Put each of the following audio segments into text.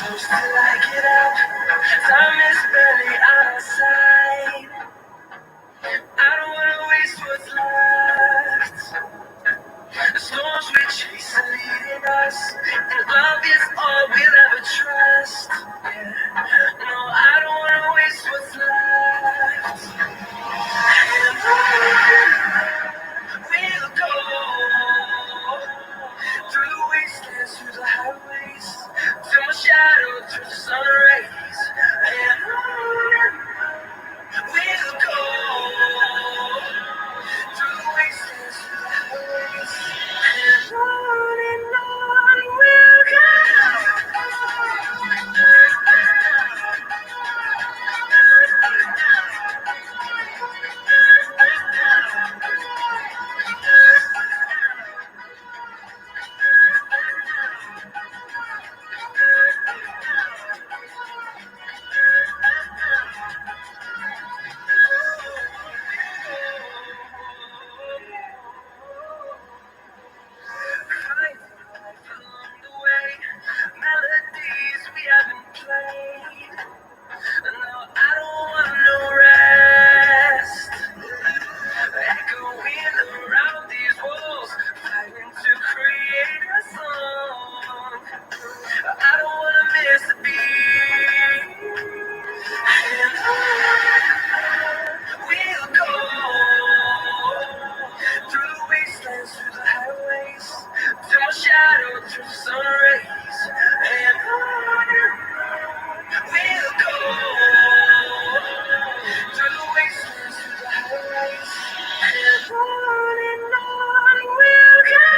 close till I get up. Time is barely on our side. I don't wanna waste what's left. The storms we chase are leading us, and love is all we'll ever trust. Yeah. No, I don't wanna waste what's left. And we'll go through the wastelands, through the highways, till my shadow turns to sun rays. And we'll go through the wastelands, through the highways, and on we'll go. Melodies we haven't played. No, I don't want no rest. Echoing around these walls, fighting to create a song. I don't wanna miss a beat. And we'll go through the wastelands, through the highways, till my shadow turns to sun rays. And we'll go through the wastelands, through the highways, and on we'll go.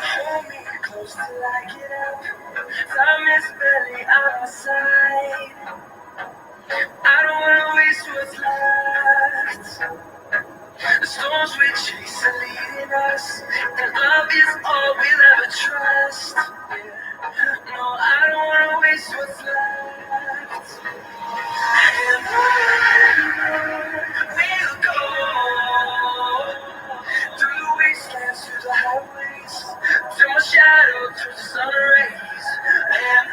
Hold me close till I get up. Time is barely on my side. I don't wanna waste what's left. The storms we chase are leading us, and love is all we'll ever trust. No, I don't wanna waste what's left. And we'll go through the wastelands, through the highways, till my shadow turns to sun rays. And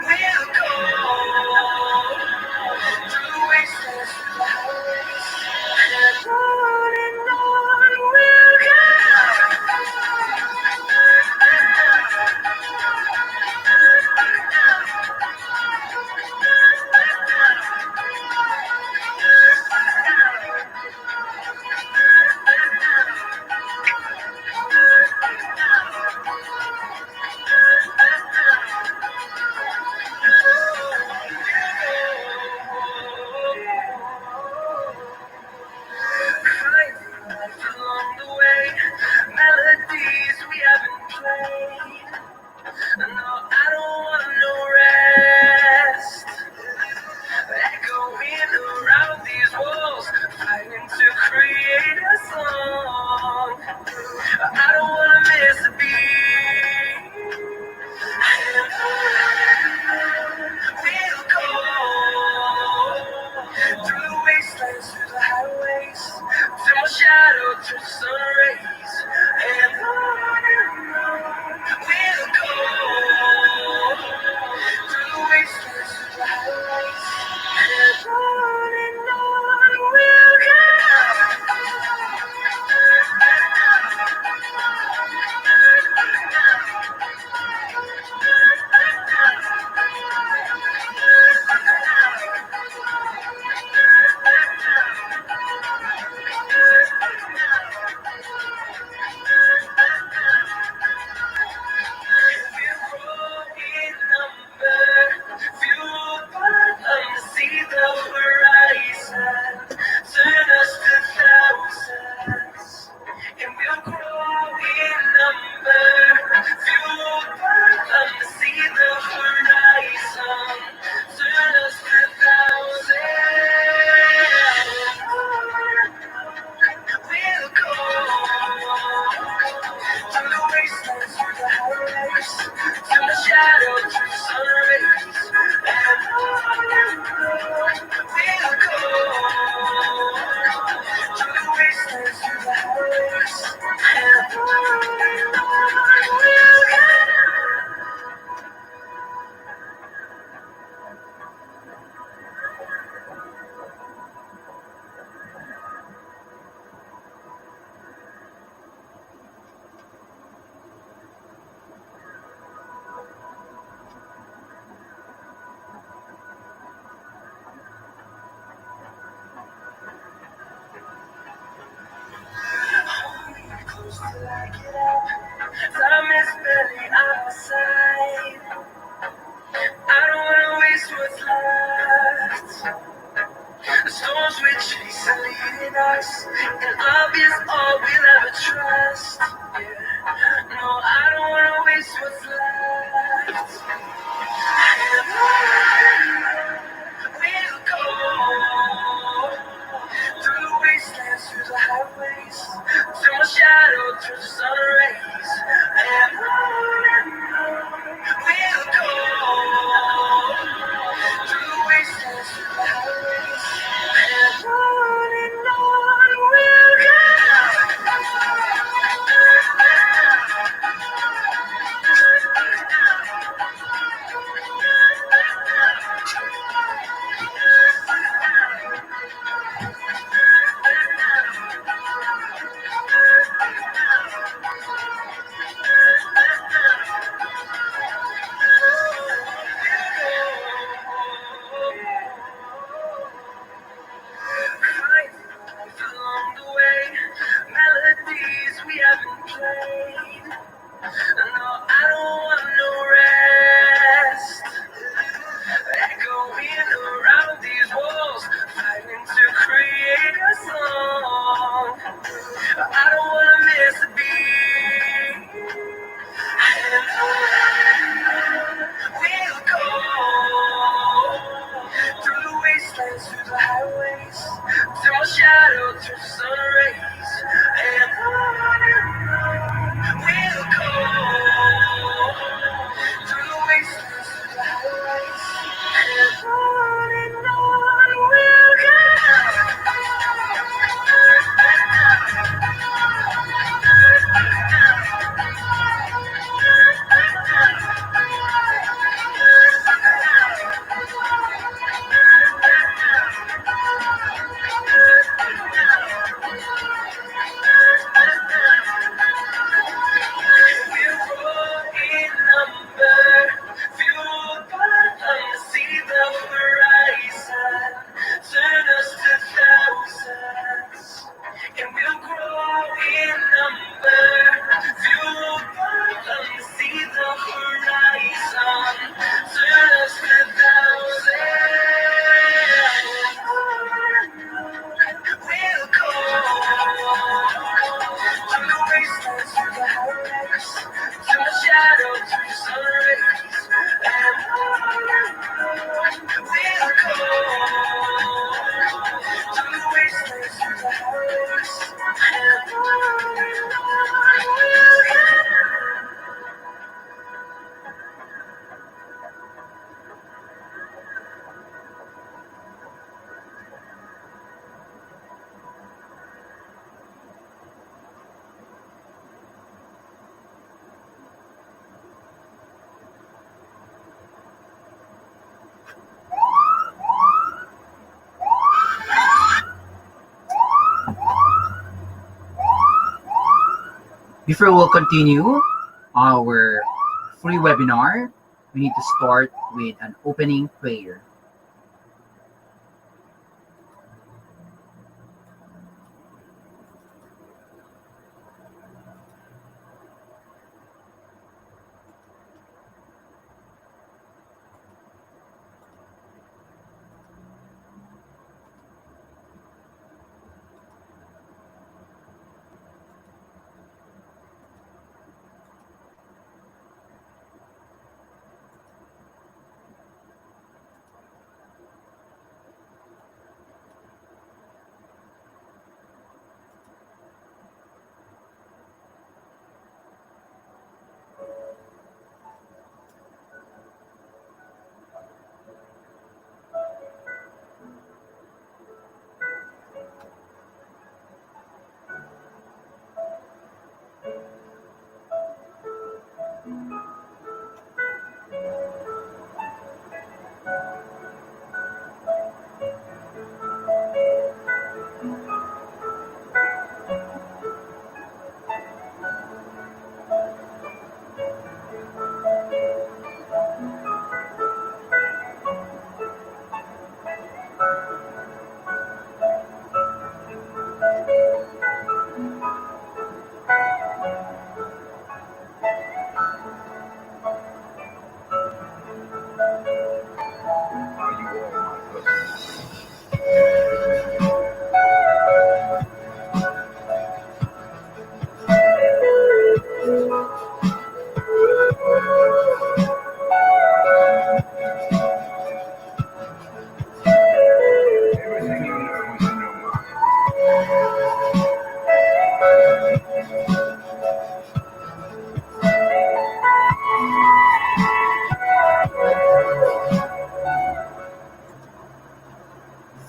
we'll go through the wastelands, through the highways, and on we'll go. wastelands through the highways, till my shadow turns sun rays, and on we'll go. Through the wastelands through the highways, and on we'll go. Till I get up, time is barely on my side. I don't wanna waste what's left. The storms we chase are leading us, and love is all we'll ever trust. Yeah. No, I don't wanna waste what's left. And on we'll go. Through the wastelands, through the highways, till my shadow turns to sun rays, and on we'll go. Through the wastelands, through the highways, and on we'll go. Along the way, melodies we haven't played. No, I don't want no rest. Echoing around these walls, fighting to create a song. I don't wanna miss a beat. And on we'll go. Through the wastelands, through the highways, till my shadow turns to sun rays, and on we'll go. Through the wastelands, through the highways, and on we'll go. Before we'll continue our free webinar, we need to start with an opening prayer.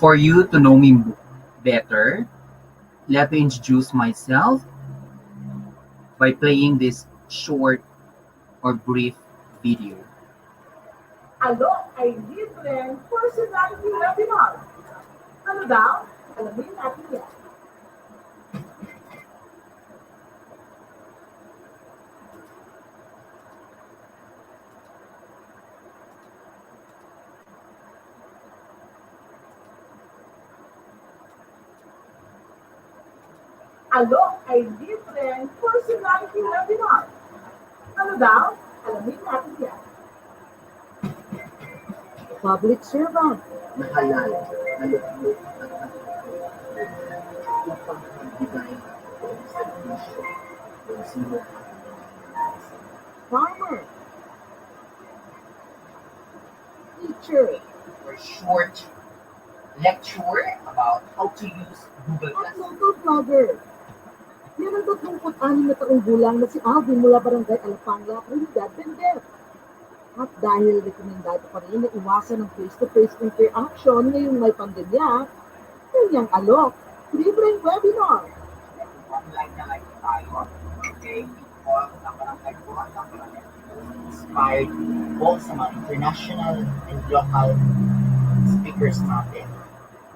For you to know me better, let me introduce myself by playing this short or brief video. Ano ay libreng personality webinar? Ano daw? Alamin natin yan. Ano ay libreng personality webinar? Ano daw? Alamin natin yan. Public servant. Mahalal na lukmok at upang magbigay ng servisyo kung sino ang nasa. Farmer. Teacher. For short lecture about how to use Google At Classroom. local vlogger. Yan ang 36 na taong gulang na si Alvin mula Barangay Alapanga, Trinidad, Benguet. At dahil rekomendado pa rin na iwasan ng face-to-face interaction ngayong may pandemya, kanyang alok, libreng webinar. Online na live tayo. Okay? All sa barangay po at ang barangay inspired po sa mga international and local speakers natin.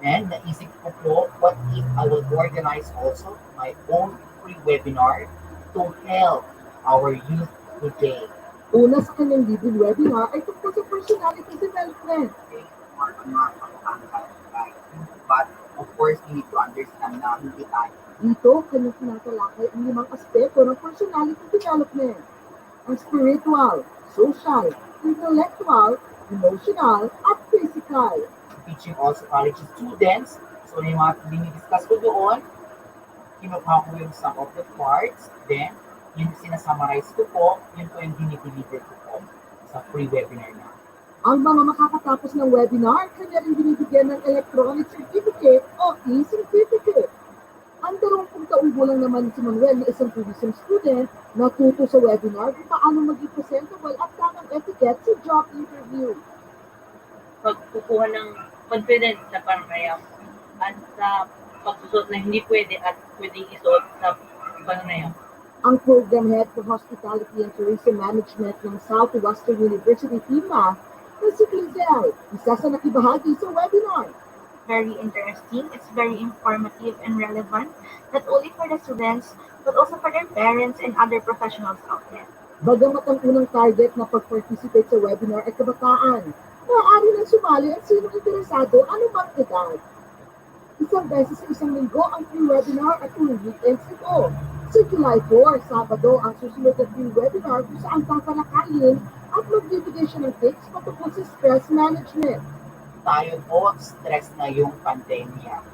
And naisip ko po, what if I will organize also my own free webinar to help our youth today. Una sa kanyang libreng webinar ay tungkol sa personality development. Okay? Or mga pag-angkal, right? But of course, you need to understand na hindi tayo. Dito, kanyang tinatalakay ang 5 aspeto ng personality development. Ang spiritual, social, intellectual, emotional, at physical. Teaching also college students. So yung mga dinidiscuss ko doon, kinuha ko yung sum of the parts, then yung sinasummarize ko po, yun po yung dinideliver ko po sa free webinar na. Ang mga makakatapos ng webinar, kanya rin binibigyan ng electronic certificate o e-certificate. Ang 20 taong gulang naman si Manuel na isang tourism student, natuto sa webinar kung paano maging presentable at tamang etiquette sa job interview. Pagkukuha ng confidence sa panayam at sa pagsusot na hindi pwede at pwedeng isuot sa panayam. Ang program head for Hospitality and Tourism Management ng Southwestern University, FIMA, na si Quinzel, isa sa nakibahagi sa webinar. very interesting. It's very informative and relevant, not only for the students, but also for their parents and other professionals out there. Bagamat ang unang target na pag-participate sa webinar ay kabataan, maaari nang sumali at sinong interesado anumang edad. Isang beses sa isang linggo ang free webinar at tuwing weekends ito. Sa July 4, Sabado, ang susunod na free webinar kung saan tatalakayin at magbibigay siya ng tips patungkol sa stress management. Tayo po, stress na yung pandemya.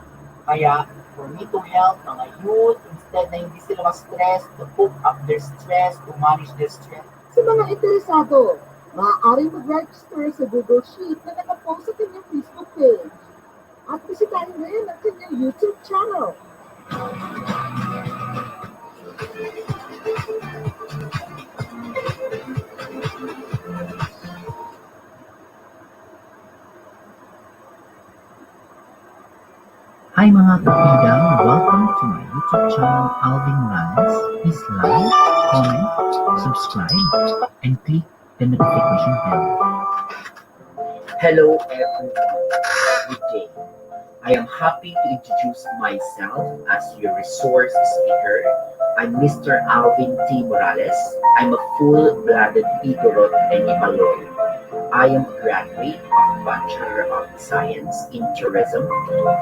Kaya, for me to help mga youth, instead na hindi sila ma-stress, to cope up their stress, to manage their stress. Sa mga interesado, maaaring mag-register sa Google Sheet na nakapost sa kanyang Facebook page. At bisitahin rin ang kanyang YouTube channel. Hi mga kapidang! Welcome to my YouTube channel, ALVIN MORALES. Please like, comment, subscribe, and click the notification bell. Hello everyone, good day. I am happy to introduce myself as your resource speaker. I'm Mr. Alvin T. Morales. I'm a full-blooded Igorot lawyer. I am a graduate of Bachelor of Science in Tourism,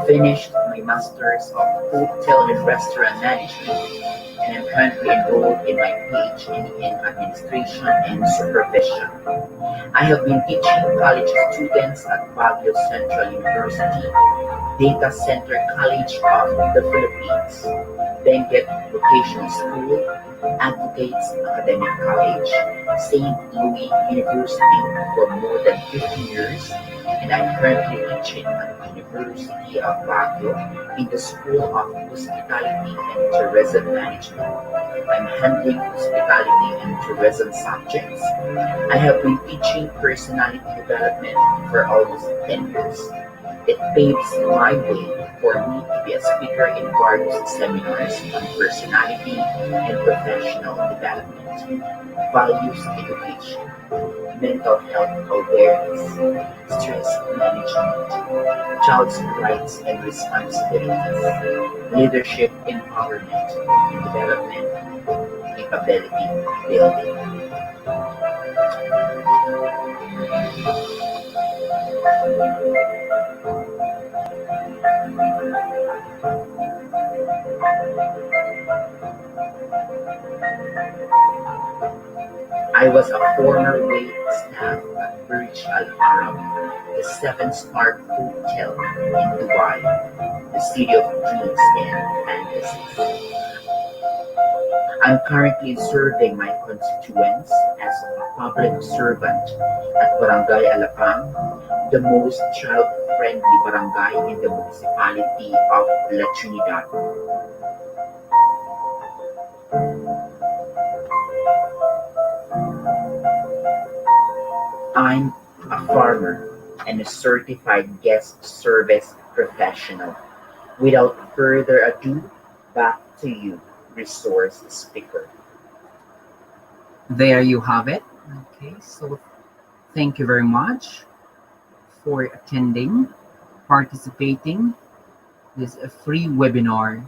finished my Master's of Hotel and Restaurant Management, and I'm currently enrolled in my PhD in Administration and Supervision. I have been teaching college students at Baguio Central University, Data Center College of the Philippines, Benguet Vocational School, Advocates Academic College, St. Louis University for more than 15 years, and I'm currently teaching at the University of Baguio in the School of Hospitality and Tourism Management. I'm handling hospitality and tourism subjects. I have been teaching personality development for almost 10 years. It paves my way for me to be a speaker in various seminars on personality and professional development, values education, mental health awareness, stress management, child's rights and responsibilities, leadership empowerment, and development, capability building. I was a former wait staff at Burj Al Arab, the 7-star hotel in Dubai, the city of dreams and fantasies. I'm currently serving my constituents as a public servant at Barangay Alapang, the most child-friendly barangay in the municipality of La Trinidad. I'm a farmer and a certified guest service professional. Without further ado, back to you, resource speaker. There you have it. Okay, so thank you very much for attending, participating. This is a free webinar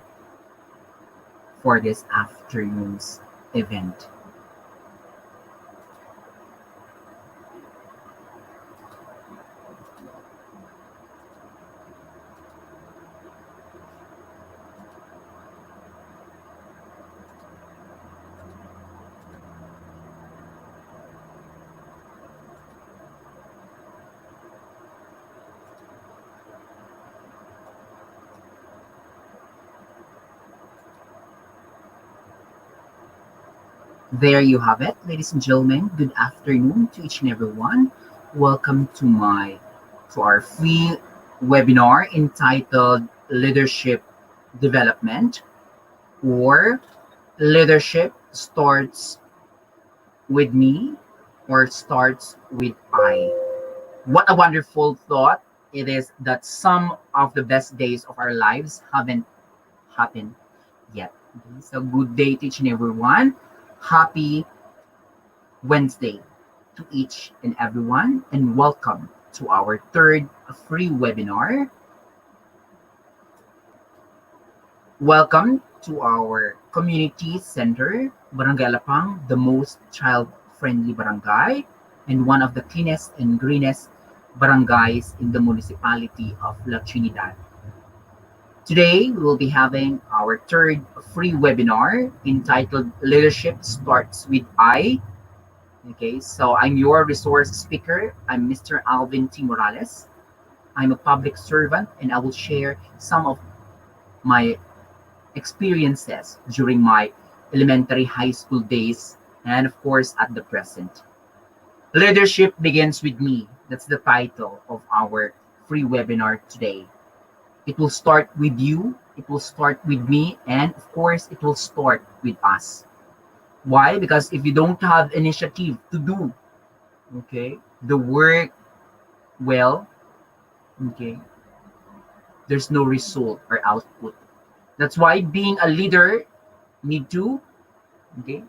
for this afternoon's event. There you have it, ladies and gentlemen. Good afternoon to each and every one. Welcome to our free webinar entitled Leadership Development, or Leadership Starts with Me or Starts with I. What a wonderful thought it is that some of the best days of our lives haven't happened yet. So good day to each and every one. Happy Wednesday to each and everyone, and welcome to our third free webinar Welcome to our community center, Barangay Alapang, the most child-friendly barangay and one of the cleanest and greenest barangays in the municipality of La Trinidad. Today, we will be having our third free webinar entitled Leadership Starts with I. Okay, so I'm your resource speaker. I'm Mr. ALVIN Morales. I'm a public servant and I will share some of my experiences during my elementary high school days and of course at the present. Leadership begins with me. That's the title of our free webinar today. It will start with you, it will start with me, and of course it will start with us. Why? Because if you don't have initiative to do, okay, the work well, okay, there's no result or output. That's why being a leader need to, okay,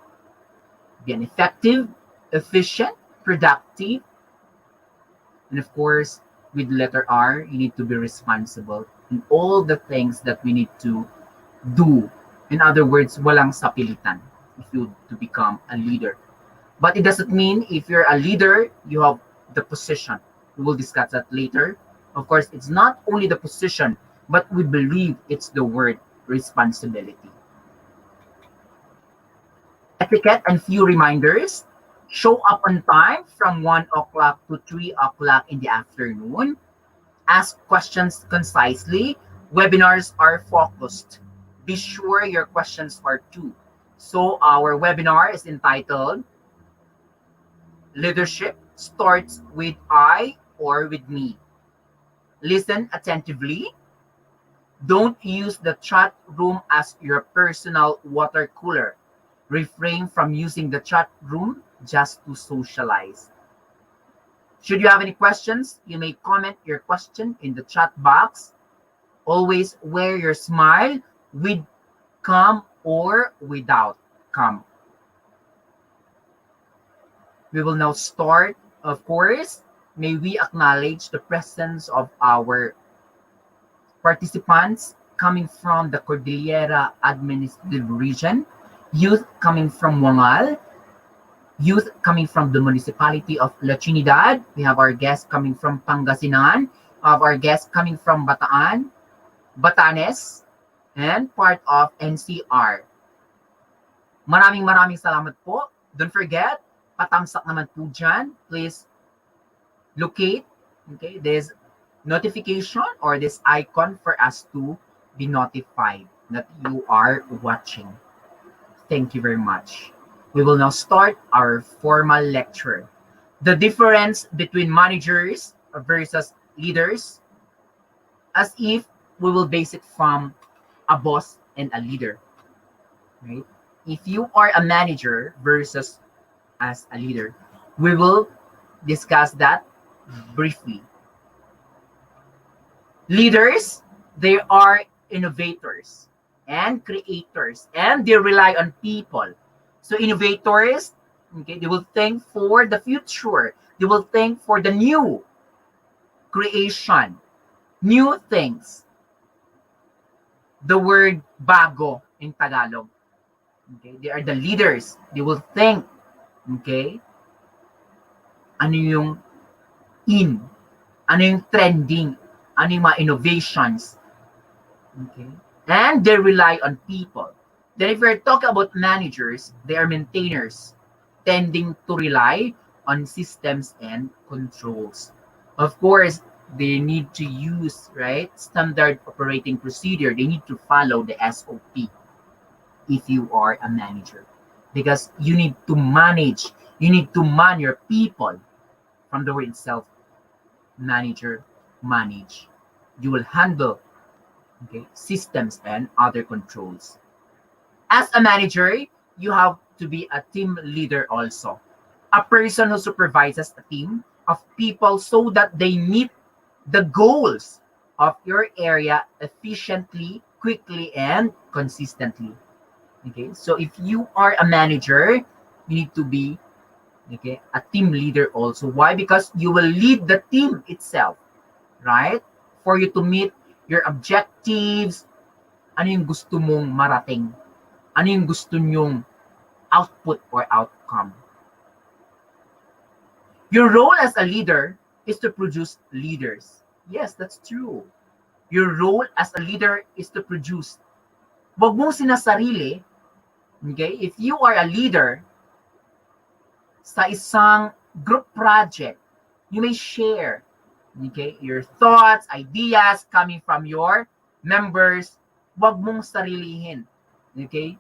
be an effective, efficient, productive, and of course, with letter R, you need to be responsible in all the things that we need to do. In other words, walang sapilitan if you to become a leader. But it doesn't mean if you're a leader, you have the position. We will discuss that later. Of course, it's not only the position, but we believe it's the word responsibility. Etiquette and few reminders. Show up on time from 1 o'clock to 3 o'clock in the afternoon. Ask questions concisely. Webinars are focused. Be sure your questions are two. So our webinar is entitled Leadership Starts with I or with me. Listen attentively. Don't use the chat room as your personal water cooler. Refrain from using the chat room just to socialize. Should you have any questions, you may comment your question in the chat box. Always wear your smile with calm or without calm. We will now start. Of course, may we acknowledge the presence of our participants coming from the Cordillera Administrative Region, youth coming from Wangal, youth coming from the municipality of La Trinidad. We have our guests coming from Pangasinan, we have our guests coming from Bataan, Batanes, and part of NCR. Maraming salamat po. Don't forget, patamsak naman po dyan. Please locate, okay, this notification or this icon for us to be notified that you are watching. Thank you very much. We will now start our formal lecture. The difference between managers versus leaders, as if we will base it from a boss and a leader, right? If you are a manager versus as a leader, we will discuss that briefly. Leaders, they are innovators and creators, and they rely on people. So innovators, okay, they will think for the future. They will think for the new creation, new things. The word bago in Tagalog. Okay, they are the leaders. They will think, okay, ano yung in, ano yung trending, ano yung mga innovations. Okay, and they rely on people. Then if we're talking about managers, they are maintainers, tending to rely on systems and controls. Of course, they need to use, right, standard operating procedure. They need to follow the SOP if you are a manager. Because you need to manage, you need to man your people. From the word itself, manager, manage. You will handle, okay, systems and other controls. As a manager, you have to be a team leader also. A person who supervises a team of people so that they meet the goals of your area efficiently, quickly, and consistently. Okay, so if you are a manager, you need to be, okay, a team leader also. Why? Because you will lead the team itself, right? For you to meet your objectives, Ano yung gusto mong marating? Ano yung gusto nyong output or outcome? Your role as a leader is to produce leaders. Yes, that's true. Your role as a leader is to produce. Wag mong sinasarili, okay? If you are a leader sa isang group project, you may share, okay, your thoughts, ideas coming from your members. Wag mong sarilihin. Okay?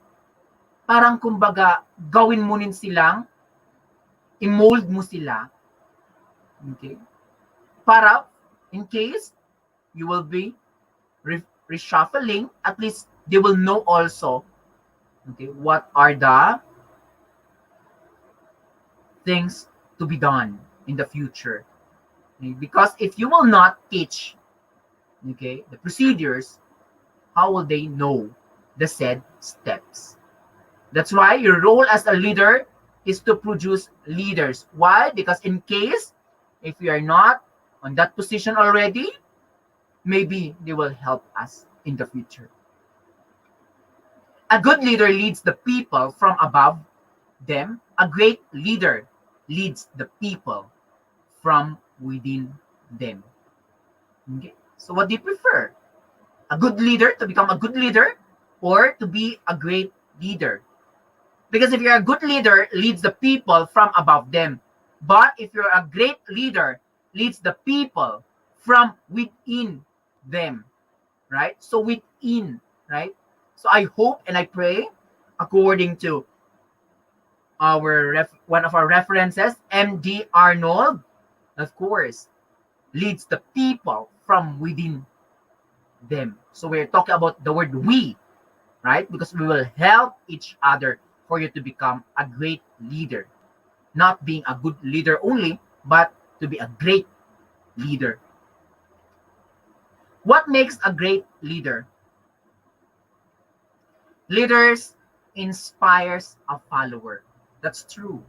Parang kumbaga, gawin mo rin silang, i-mold mo sila. Okay? Para, in case, you will be reshuffling, at least they will know also, okay, what are the things to be done in the future. Okay? Because if you will not teach, okay, the procedures, how will they know the said steps? That's why your role as a leader is to produce leaders. Why? Because in case, if we are not on that position already, maybe they will help us in the future. A good leader leads the people from above them. A great leader leads the people from within them. Okay? So what do you prefer? A good leader, to become a good leader, or to be a great leader? Because if you're a good leader, leads the people from above them. But if you're a great leader, leads the people from within them. Right? So within, right? So I hope and I pray, according to our one of our references, M.D. Arnold, of course, leads the people from within them. So we're talking about the word we, right? Because we will help each other for you to become a great leader. Not being a good leader only, but to be a great leader. What makes a great leader? Leaders inspires a follower. That's true,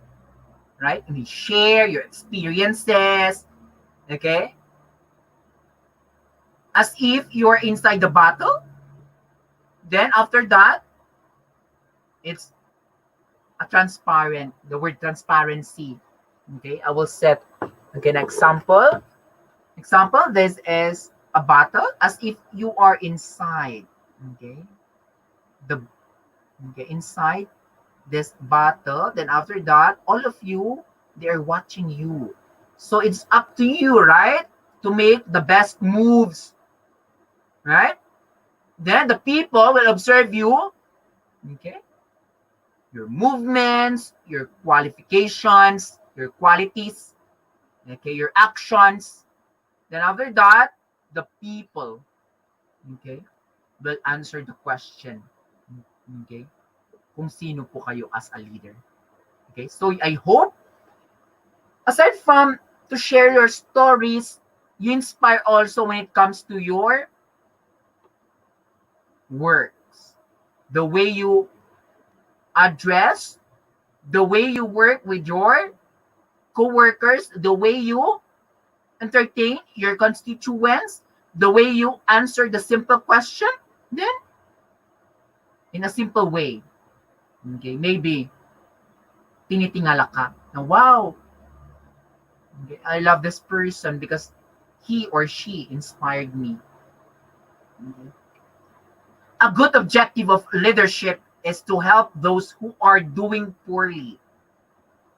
right? And you share your experiences, okay? As if you're inside the battle. Then after that, it's a transparent, the word transparency. Okay, I will set, okay, an example. Example, this is a battle as if you are inside, okay, the, okay, inside this battle. Then after that, all of you, they are watching you. So it's up to you, right, to make the best moves, right? Then the people will observe you, okay, your movements, your qualifications, your qualities, okay, your actions. Then after that, the people, okay, will answer the question, okay, kung sino po kayo as a leader. Okay, so I hope, aside from to share your stories, you inspire also when it comes to your works, the way you address, the way you work with your co-workers, the way you entertain your constituents, the way you answer the simple question, then in a simple way, okay, maybe tinitingala ka na, wow, okay, I love this person because he or she inspired me. Okay. A good objective of leadership is to help those who are doing poorly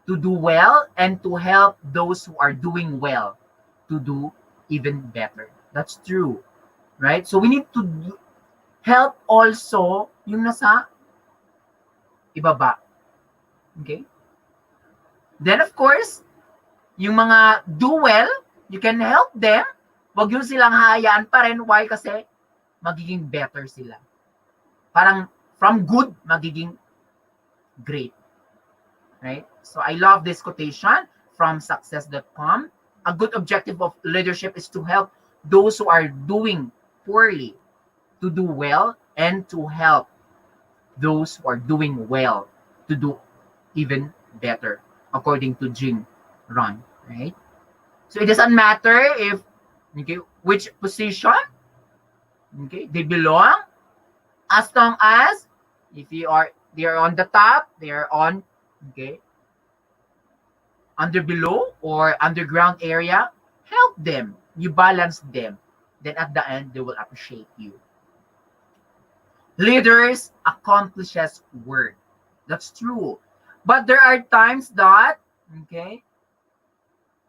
to do well, and to help those who are doing well to do even better. That's true, right? So we need to help also yung nasa ibaba. Okay? Then of course, yung mga do well, you can help them. Wag yung silang hayaan pa rin. Why? Kasi magiging better sila. Parang from good, magiging great. Right? So I love this quotation from success.com. A good objective of leadership is to help those who are doing poorly to do well, and to help those who are doing well to do even better, according to Jim Rohn. Right? So it doesn't matter if, okay, which position, okay, they belong, As long as if they are on the top, they are on, okay, under below or underground area, help them. You balance them. Then at the end, they will appreciate you. Leaders accomplishes work. That's true. But there are times that, okay,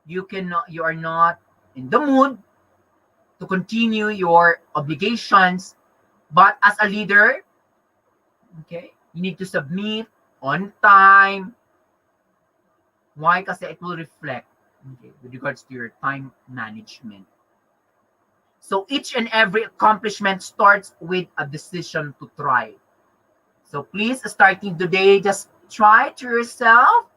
you are not in the mood to continue your obligations. But as a leader, okay, you need to submit on time. Why? Kasi it will reflect, okay, with regards to your time management. So each and every accomplishment starts with a decision to try. So please, starting today, just try to yourself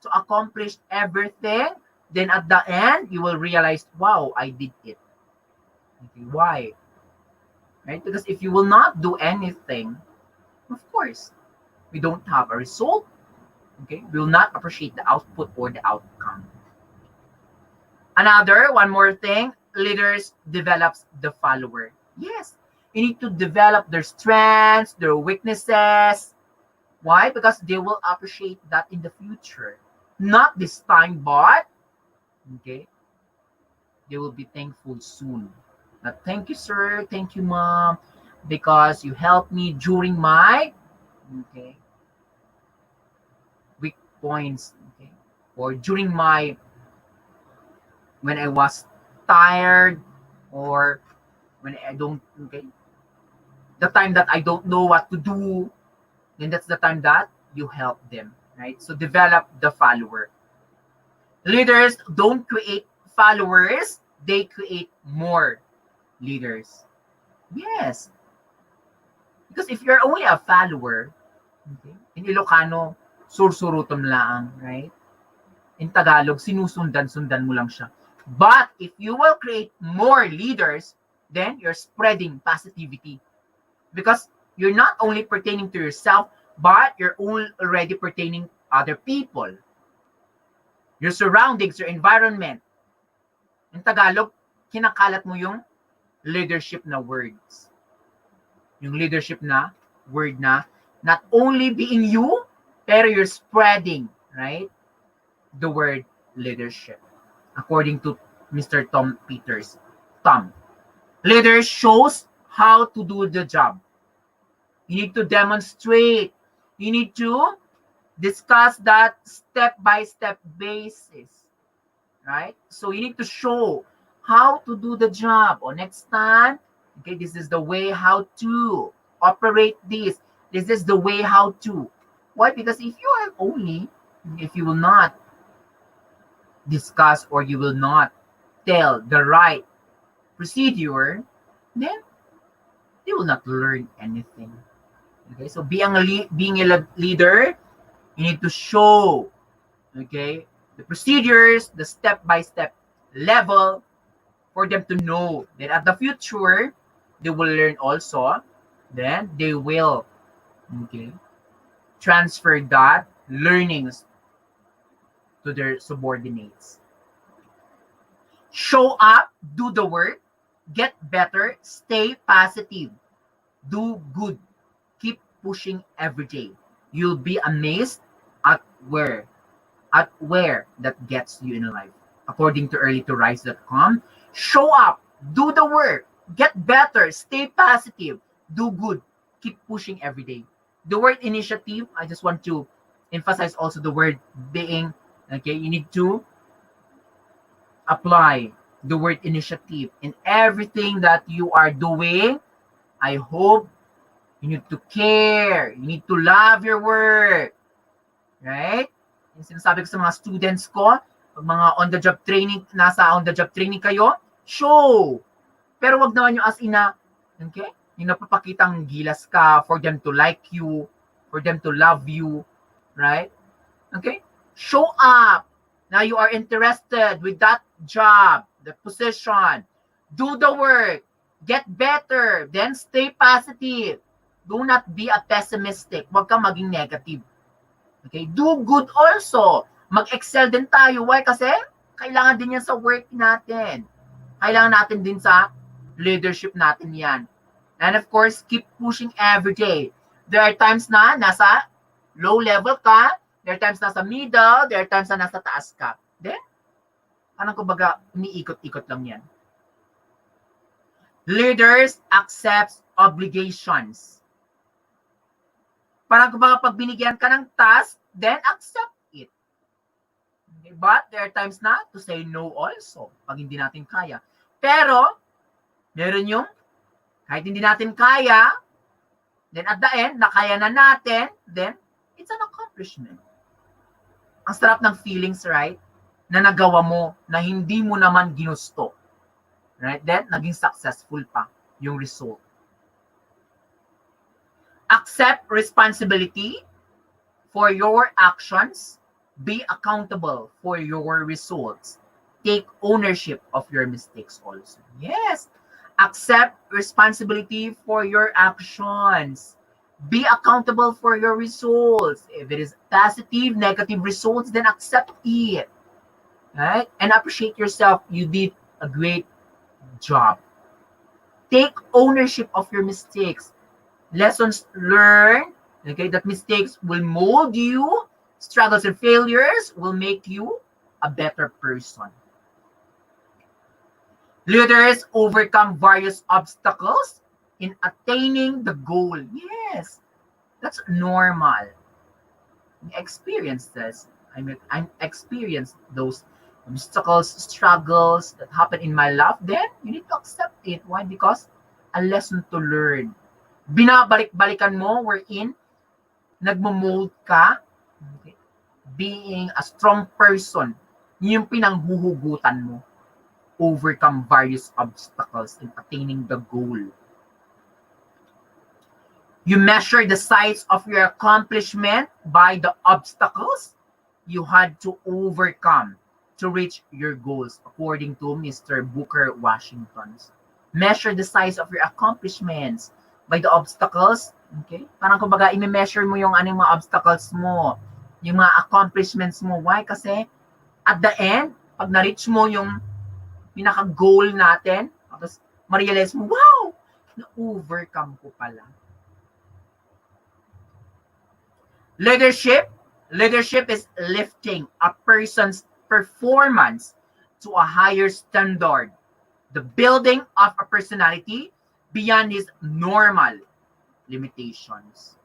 to accomplish everything. Then at the end, you will realize, wow, I did it. Okay, why? Right? Because if you will not do anything, of course, we don't have a result. Okay, we will not appreciate the output or the outcome. One more thing, leaders develops the follower. Yes, you need to develop their strengths, their weaknesses. Why? Because they will appreciate that in the future. Not this time, but okay, they will be thankful soon. Thank you, sir. Thank you, mom, because you helped me during my, okay, weak points, okay, or during my, when I was tired, or when I don't, okay, the time that I don't know what to do, then that's the time that you help them, right? So develop the follower. Leaders don't create followers, they create more leaders. Yes. Because if you're only a follower, okay, in Ilocano, sursurutom lang, right? In Tagalog, sinusundan-sundan mo lang siya. But if you will create more leaders, then you're spreading positivity. Because you're not only pertaining to yourself, but you're already pertaining other people. Your surroundings, your environment. In Tagalog, kinakalat mo yung leadership na words. Yung leadership na word na not only being you, pero you're spreading, right? The word leadership. According to Mr. Tom Peters. Tom. Leader shows how to do the job. You need to demonstrate. You need to discuss that step-by-step basis. Right? So you need to show how to do the job. Or next time, okay, this is the way how to operate this. This is the way how to. Why? Because if you will not discuss or you will not tell the right procedure, then they will not learn anything. Okay, so being a leader, you need to show, okay, the procedures, the step-by-step level for them to know that at the future, they will learn also. Then they will, okay, transfer that learnings to their subordinates. Show up, do the work, get better, stay positive, do good, keep pushing every day. You'll be amazed at where that gets you in life. According to earlytorise.com, show up, do the work, get better, stay positive, do good, keep pushing every day. The word initiative, I just want to emphasize also the word being, okay, you need to apply the word initiative in everything that you are doing. I hope you need to care, you need to love your work, right? Yung sinasabi ko sa mga students ko, pag mga on-the-job training, nasa on-the-job training kayo, show. Pero wag naman yung as ina, okay? Yung napapakitang gilas ka for them to like you, for them to love you, right? Okay? Show up. Now you are interested with that job, the position. Do the work. Get better. Then stay positive. Do not be a pessimistic. Huwag kang maging negative. Okay? Do good also. Mag-excel din tayo. Why? Kasi kailangan din yan sa work natin. Kailangan natin din sa leadership natin yan. And of course, keep pushing every day. There are times na nasa low level ka, there are times nasa middle, there are times na nasa taas ka. Then, anong kumbaga, umiikot-ikot lang yan. Leaders accept obligations. Parang kumbaga pag binigyan ka ng task, then accept it. But there are times na to say no also, pag hindi natin kaya. Pero, meron yung, kahit hindi natin kaya, then at the end, nakaya na natin, then it's an accomplishment. Ang sarap ng feelings, right? Na nagawa mo, na hindi mo naman ginusto. Right? Then, naging successful pa yung result. Accept responsibility for your actions. Be accountable for your results. Take ownership of your mistakes also. Yes. Accept responsibility for your actions. Be accountable for your results. If it is positive, negative results, then accept it. Right? And appreciate yourself. You did a great job. Take ownership of your mistakes. Lessons learned, okay, that mistakes will mold you. Struggles and failures will make you a better person. Leaders overcome various obstacles in attaining the goal. Yes, that's normal. I experienced this. I experienced those obstacles, struggles that happen in my life. Then you need to accept it. Why? Because a lesson to learn. Binabalik-balikan mo wherein nagmo-mold ka. Okay. Being a strong person, yung pinanghuhugutan mo. Overcome various obstacles in attaining the goal. You measure the size of your accomplishment by the obstacles you had to overcome to reach your goals, according to Mr. Booker Washington. Measure the size of your accomplishments by the obstacles. Okay? Parang kumbaga, i-measure mo yung anong mga obstacles mo, yung mga accomplishments mo. Why? Kasi at the end, pag na-reach mo yung pinaka-goal natin, tapos ma-realize mo, wow! Na-overcome ko pala. Leadership is lifting a person's performance to a higher standard. The building of a personality beyond his normal limitations.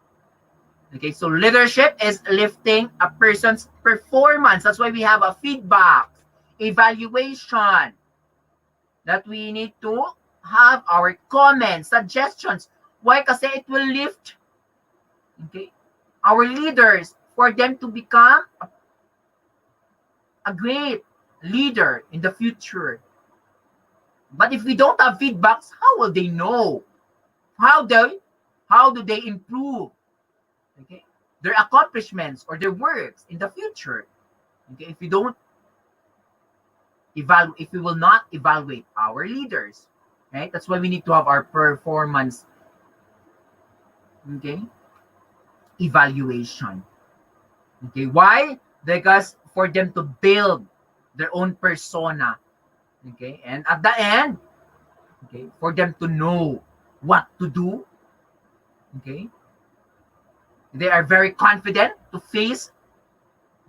Okay, so leadership is lifting a person's performance. That's why we have a feedback, evaluation, that we need to have our comments, suggestions. Why? Kasi it will lift, okay, our leaders for them to become a great leader in the future. But if we don't have feedbacks, how will they know? How do they improve, okay, their accomplishments or their works in the future? Okay, if we will not evaluate our leaders, right? That's why we need to have our performance, okay, evaluation. Okay, why? Because for them to build their own persona, okay, and at the end, okay, for them to know what to do, okay, they are very confident to face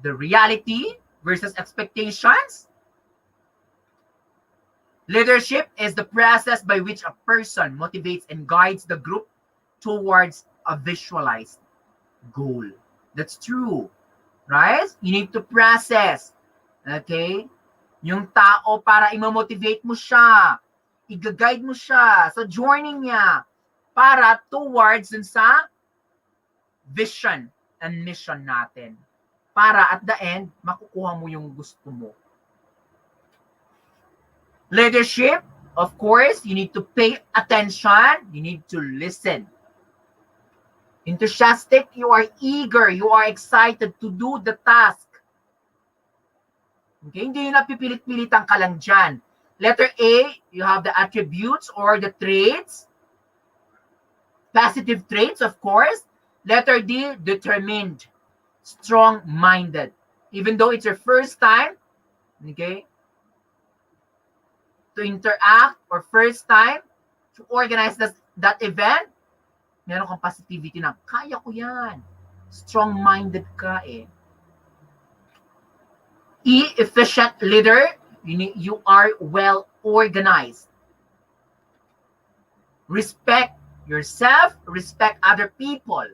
the reality versus expectations. Leadership is the process by which a person motivates and guides the group towards a visualized goal. That's true, right? You need to process, okay, yung tao para i-motivate mo siya, i-guide mo siya sa journey niya para towards dun sa vision and mission natin. Para at the end, makukuha mo yung gusto mo. Leadership, of course, you need to pay attention. You need to listen. Enthusiastic, you are eager, you are excited to do the task. Okay, hindi yung napipilit-pilitan ka lang dyan. Letter A, you have the attributes or the traits. Positive traits, of course. Letter D, determined, strong-minded. Even though it's your first time, okay, to interact or first time to organize that event, meron kang positivity na, kaya ko yan. Strong-minded ka eh. Efficient leader, you are well organized. Respect yourself, respect other people.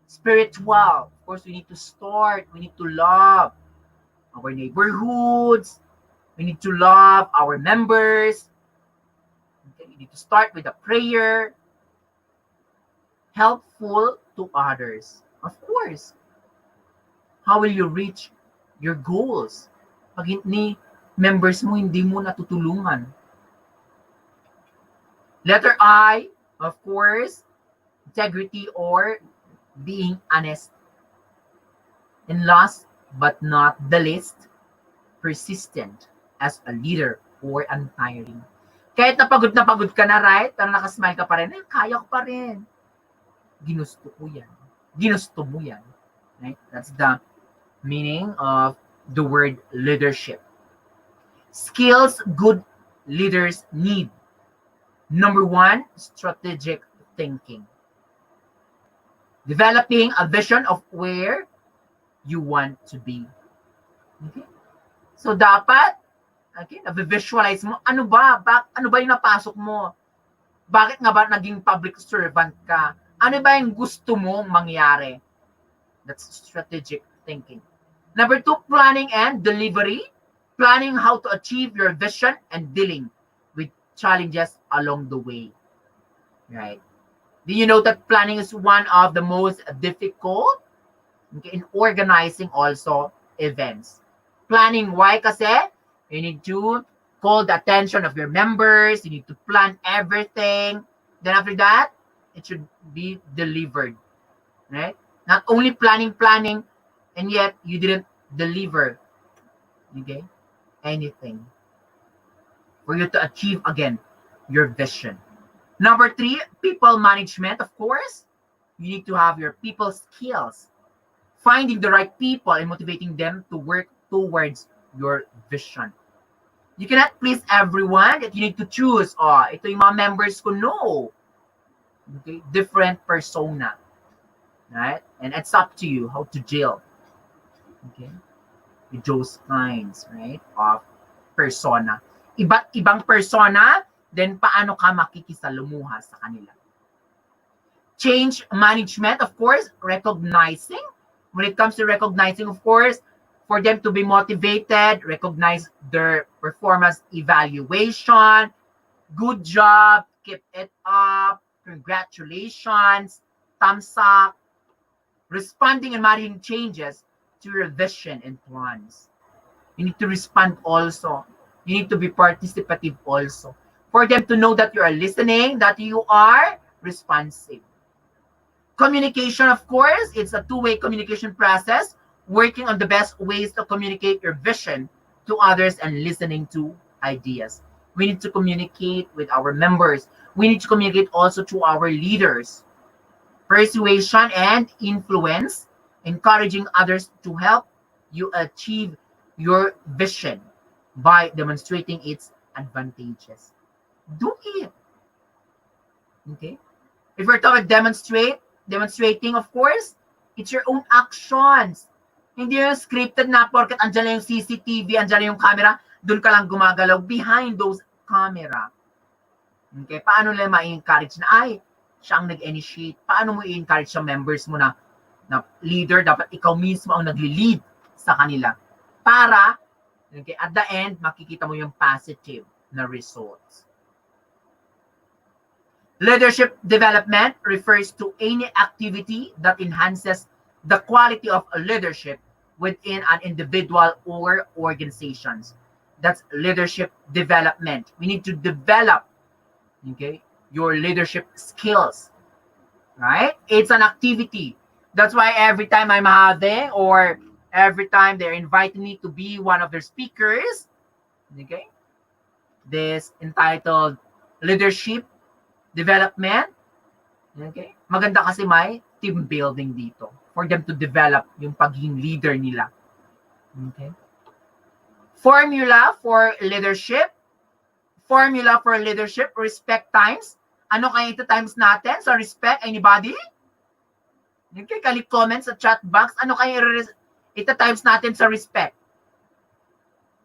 Spiritual, of course, we need to love our neighborhoods, we need to love our members. Okay, we need to start with a prayer. Helpful to others. Of course. How will you reach your goals? Pag hindi members mo, hindi mo natutulungan. Letter I, of course, integrity or being honest. And last but not the least, persistent as a leader or untiring. Kahit na pagod ka na, right? Pero nakasmile ka pa rin, kaya ko pa rin. Ginusto ko yan. Ginusto mo yan. Right? That's the meaning of the word leadership. Skills good leaders need. Number 1, strategic thinking. Developing a vision of where you want to be. Okay? So dapat, okay, na-visualize mo, ano ba yung napasok mo? Bakit nga ba naging public servant ka? Ano ba yung gusto mong mangyari? That's strategic thinking. Number 2, planning and delivery. Planning how to achieve your vision and dealing with challenges along the way. Right? Do you know that planning is one of the most difficult in organizing also events? Planning, why? Kasi you need to call the attention of your members. You need to plan everything. Then after that, it should be delivered. Right? Not only planning, and yet you didn't deliver, okay, anything for you to achieve again your vision. Number 3, people management. Of course, you need to have your people skills, finding the right people and motivating them to work towards your vision. You cannot please everyone. That you need to choose. Ito yung mga members ko. No. Okay, different persona. Right? And it's up to you how to deal. Okay? With those kinds, right, of persona. Iba't ibang persona, then paano ka makikisalamuha sa kanila. Change management, of course, recognizing. When it comes to recognizing, of course, for them to be motivated, recognize their performance evaluation. Good job, keep it up, congratulations, thumbs up. Responding and managing changes to your vision and plans. You need to respond also. You need to be participative also. For them to know that you are listening, that you are responsive. Communication, of course, it's a two-way communication process, working on the best ways to communicate your vision to others and listening to ideas. We need to communicate with our members. We need to communicate also to our leaders. Persuasion and influence, encouraging others to help you achieve your vision by demonstrating its advantages. Do it. Okay? If we're talking demonstrating, of course, it's your own actions. Hindi yung scripted na porket andyan lang yung CCTV, andyan lang yung camera, doon ka lang gumagalaw behind those camera. Okay? Paano lang ma-encourage na, ay, siya ang nag-initiate. Paano mo i-encourage sa members mo na leader, dapat ikaw mismo ang nagli-lead sa kanila. Para, okay, at the end, makikita mo yung positive na results. Leadership development refers to any activity that enhances the quality of leadership within an individual or organizations. That's leadership development. We need to develop, okay, your leadership skills, right? It's an activity. That's why every time I'm having, or every time they're inviting me to be one of their speakers, okay, this entitled leadership development, okay, maganda kasi may team building dito for them to develop yung pagiging leader nila. Okay. Formula for leadership. Formula for leadership, respect times. Ano kaya ito times natin sa respect? Anybody? Okay, comment sa chat box. Ano kaya ito times natin sa respect?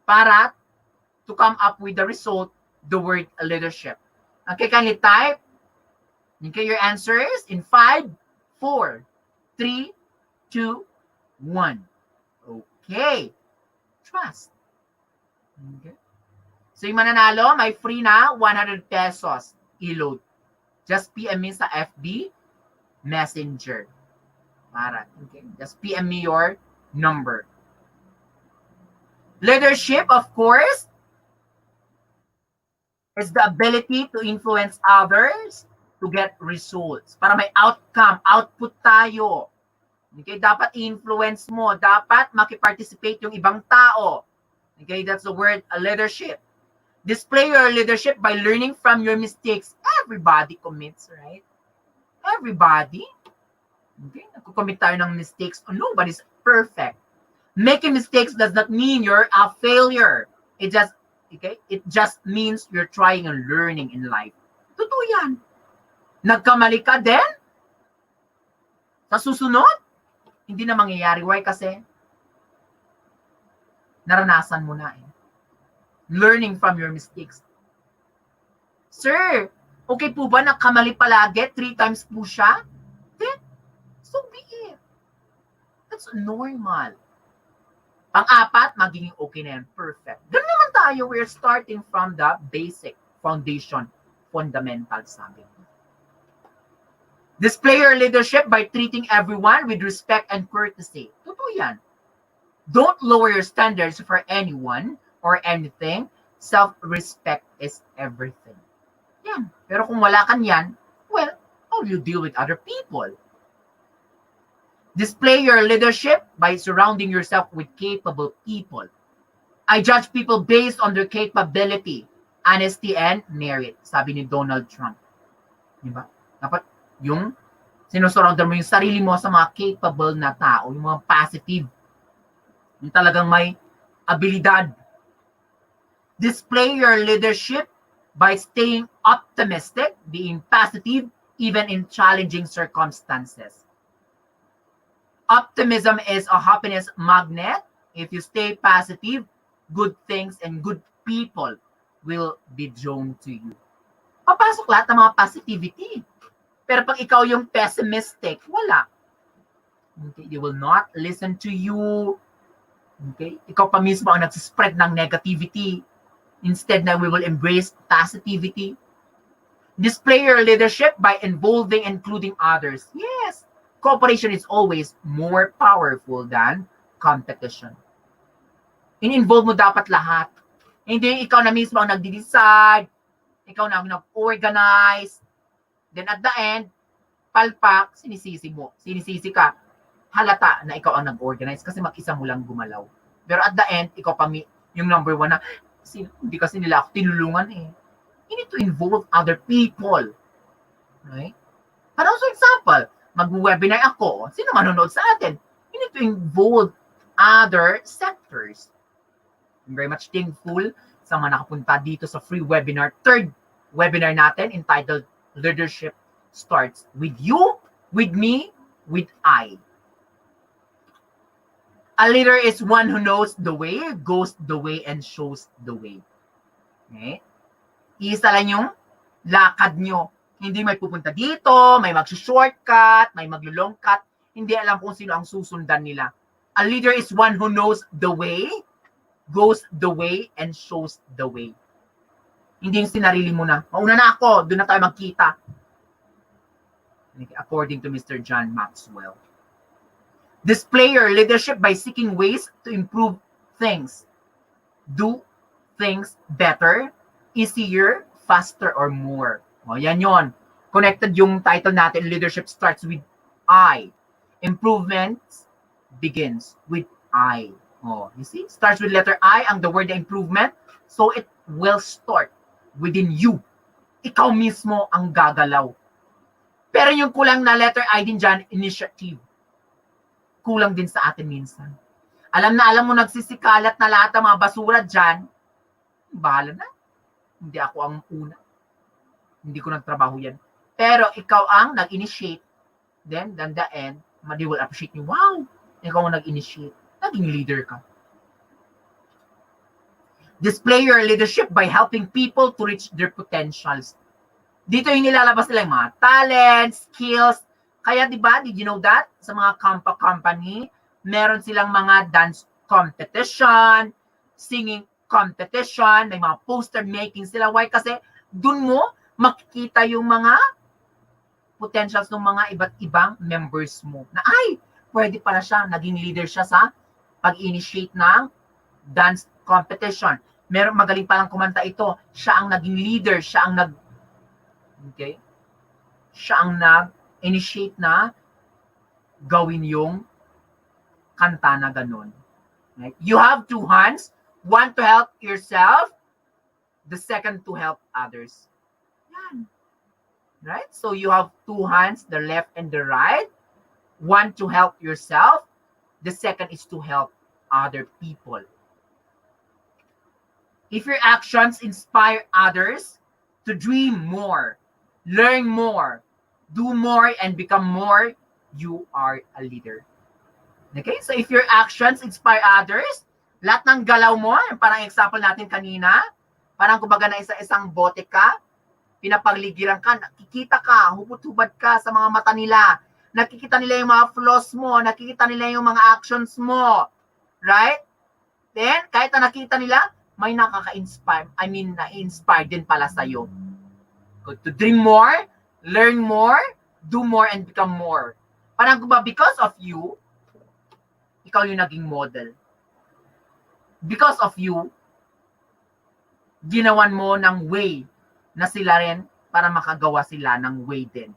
Para to come up with the result, the word leadership. Okay, kindly type. Okay, your answers in 5, 4, 3, 2, 1. Okay. Trust. Okay. So yung mananalo, may free na 100 pesos i-load. Just PM me sa FB Messenger. Para, okay. Just PM me your number. Leadership, of course, is the ability to influence others to get results. Para may outcome, output tayo. Okay, dapat influence mo, dapat makiparticipate yung ibang tao. Okay, that's the word leadership. Display your leadership by learning from your mistakes. Everybody commits, right? Everybody. Okay, nagko-commit tayo ng mistakes. Nobody's perfect. Making mistakes does not mean you're a failure. It just means you're trying and learning in life. Totoo yan. Nagkamali ka din? Sa susunod, hindi na mangyayari. Why? Kasi naranasan mo na eh. Learning from your mistakes. Sir, okay po ba nagkamali palagi? 3 times po siya? Then, so be it. That's normal. Pang-apat, magiging okay na yan. Perfect. Ganun naman tayo. We're starting from the basic foundation, fundamental sabi. Display your leadership by treating everyone with respect and courtesy. Totoo yan. Don't lower your standards for anyone or anything. Self-respect is everything. Yan. Pero kung wala kan yan, well, how do you deal with other people? Display your leadership by surrounding yourself with capable people. I judge people based on their capability, honesty, and merit, sabi ni Donald Trump. Diba? Dapat yung sinusurroundan mo yung sarili mo sa mga capable na tao, yung mga positive, yung talagang may abilidad. Display your leadership by staying optimistic, being positive, even in challenging circumstances. Optimism is a happiness magnet. If you stay positive, good things and good people will be drawn to you. Papasok lahat ng mga positivity. Pero pag ikaw yung pessimistic, wala. Okay, they will not listen to you. Okay, ikaw pa mismo ang nagsispread ng negativity. Instead na we will embrace positivity. Display your leadership by involving and including others. Yes. Cooperation is always more powerful than competition. In-involve mo dapat lahat. Hindi ikaw na mismo ang nagde-decide, ikaw na ang nag-organize, then at the end, palpak, sinisisi mo. Sinisisi ka, halata na ikaw ang nag-organize kasi mag-isa mo lang gumalaw. Pero at the end, ikaw pa yung number 1 na, hindi kasi nila ako tinulungan eh. You need to involve other people. Right? Para also example, mag-webinar ako, sino manonood sa atin? You need to involve other sectors. I'm very much thankful sa mga nakapunta dito sa free webinar. 3rd webinar natin entitled Leadership Starts with You, with Me, with I. A leader is one who knows the way, goes the way, and shows the way. Okay? Isa lang yung lakad nyo. Hindi may pupunta dito, may mag-shortcut, may maglo-long cut. Hindi alam kung sino ang susundan nila. A leader is one who knows the way, goes the way, and shows the way. Hindi yung sinarili mo na. Mauna na ako, doon na tayo magkita. According to Mr. John Maxwell. Display your leadership by seeking ways to improve things. Do things better, easier, faster, or more. O, yan yon. Connected yung title natin, Leadership Starts with I. Improvements begins with I. Oh, you see? Starts with letter I, ang the word improvement. So it will start within you. Ikaw mismo ang gagalaw. Pero yung kulang na letter I din dyan, initiative. Kulang din sa atin minsan. Alam mo nagsisikalat na lahat ng mga basura dyan, bahala na. Hindi ako ang una. Hindi ko nagtrabaho yan. Pero ikaw ang nag-initiate. Then the end, they will appreciate you. Wow! Ikaw ang nag-initiate. Naging leader ka. Display your leadership by helping people to reach their potentials. Dito yung nilalabas nila yung mga talents, skills. Kaya diba, did you know that? Sa mga company, meron silang mga dance competition, singing competition, may mga poster making sila. Why? Kasi dun mo makikita yung mga potentials ng mga iba't ibang members mo. Na ay, pwede pala siya, naging leader siya sa pag-initiate ng dance competition. Meron magaling palang kumanta ito. Siya ang naging leader, siya ang nag-initiate na gawin yung kanta na ganun. Right? You have two hands, one to help yourself, the second to help others. Yan. Right? So you have two hands, the left and the right, one to help yourself, the second is to help other people. If your actions inspire others to dream more, learn more, do more, and become more, you are a leader. Okay? So if your actions inspire others, lahat ng galaw mo, parang example natin kanina, parang kumbaga na isang bote ka, pinapagligiran ka, nakikita ka, hubad-hubad ka sa mga mata nila, nakikita nila yung mga flaws mo, nakikita nila yung mga actions mo. Right? Then, kahit na nakita nila, may nakaka-inspire. Na-inspire din pala sa'yo. To dream more, learn more, do more, and become more. Parang kung ba, because of you, ikaw yung naging model. Because of you, ginawan mo ng way na sila rin para makagawa sila ng way din.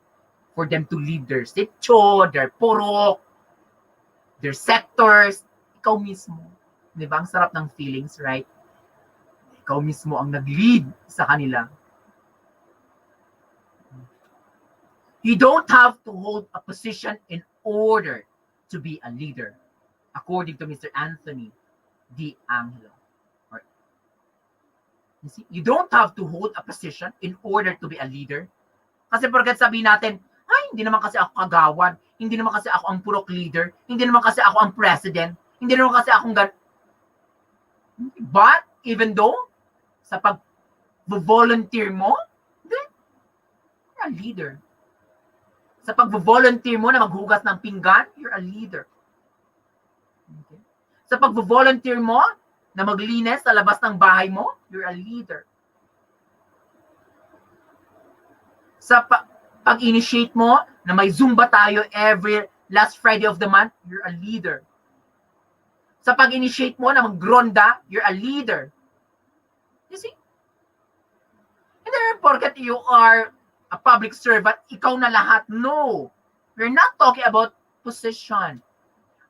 For them to lead their sitio, their purok, their sectors. Ikaw mismo. Di ba? Ang sarap ng feelings, right? Ikaw mismo ang nag-lead sa kanila. You don't have to hold a position in order to be a leader, according to Mr. Anthony D. Angelo. You see, you don't have to hold a position in order to be a leader. Kasi porket sabihin natin, ay, hindi naman kasi ako kagawad, hindi naman kasi ako ang purok leader, hindi naman kasi ako ang president, hindi naman kasi akong But, even though, sa pag-volunteer mo, then, you're a leader. Sa pag-volunteer mo na maghugas ng pinggan, you're a leader. Okay. Sa pag-volunteer mo na maglinis sa labas ng bahay mo, you're a leader. Sa pag-initiate mo na may Zumba tayo every last Friday of the month, you're a leader. Sa pag-initiate mo na mag-gronda, you're a leader. You see? And then, porket you are a public servant, ikaw na lahat. No. We're not talking about position.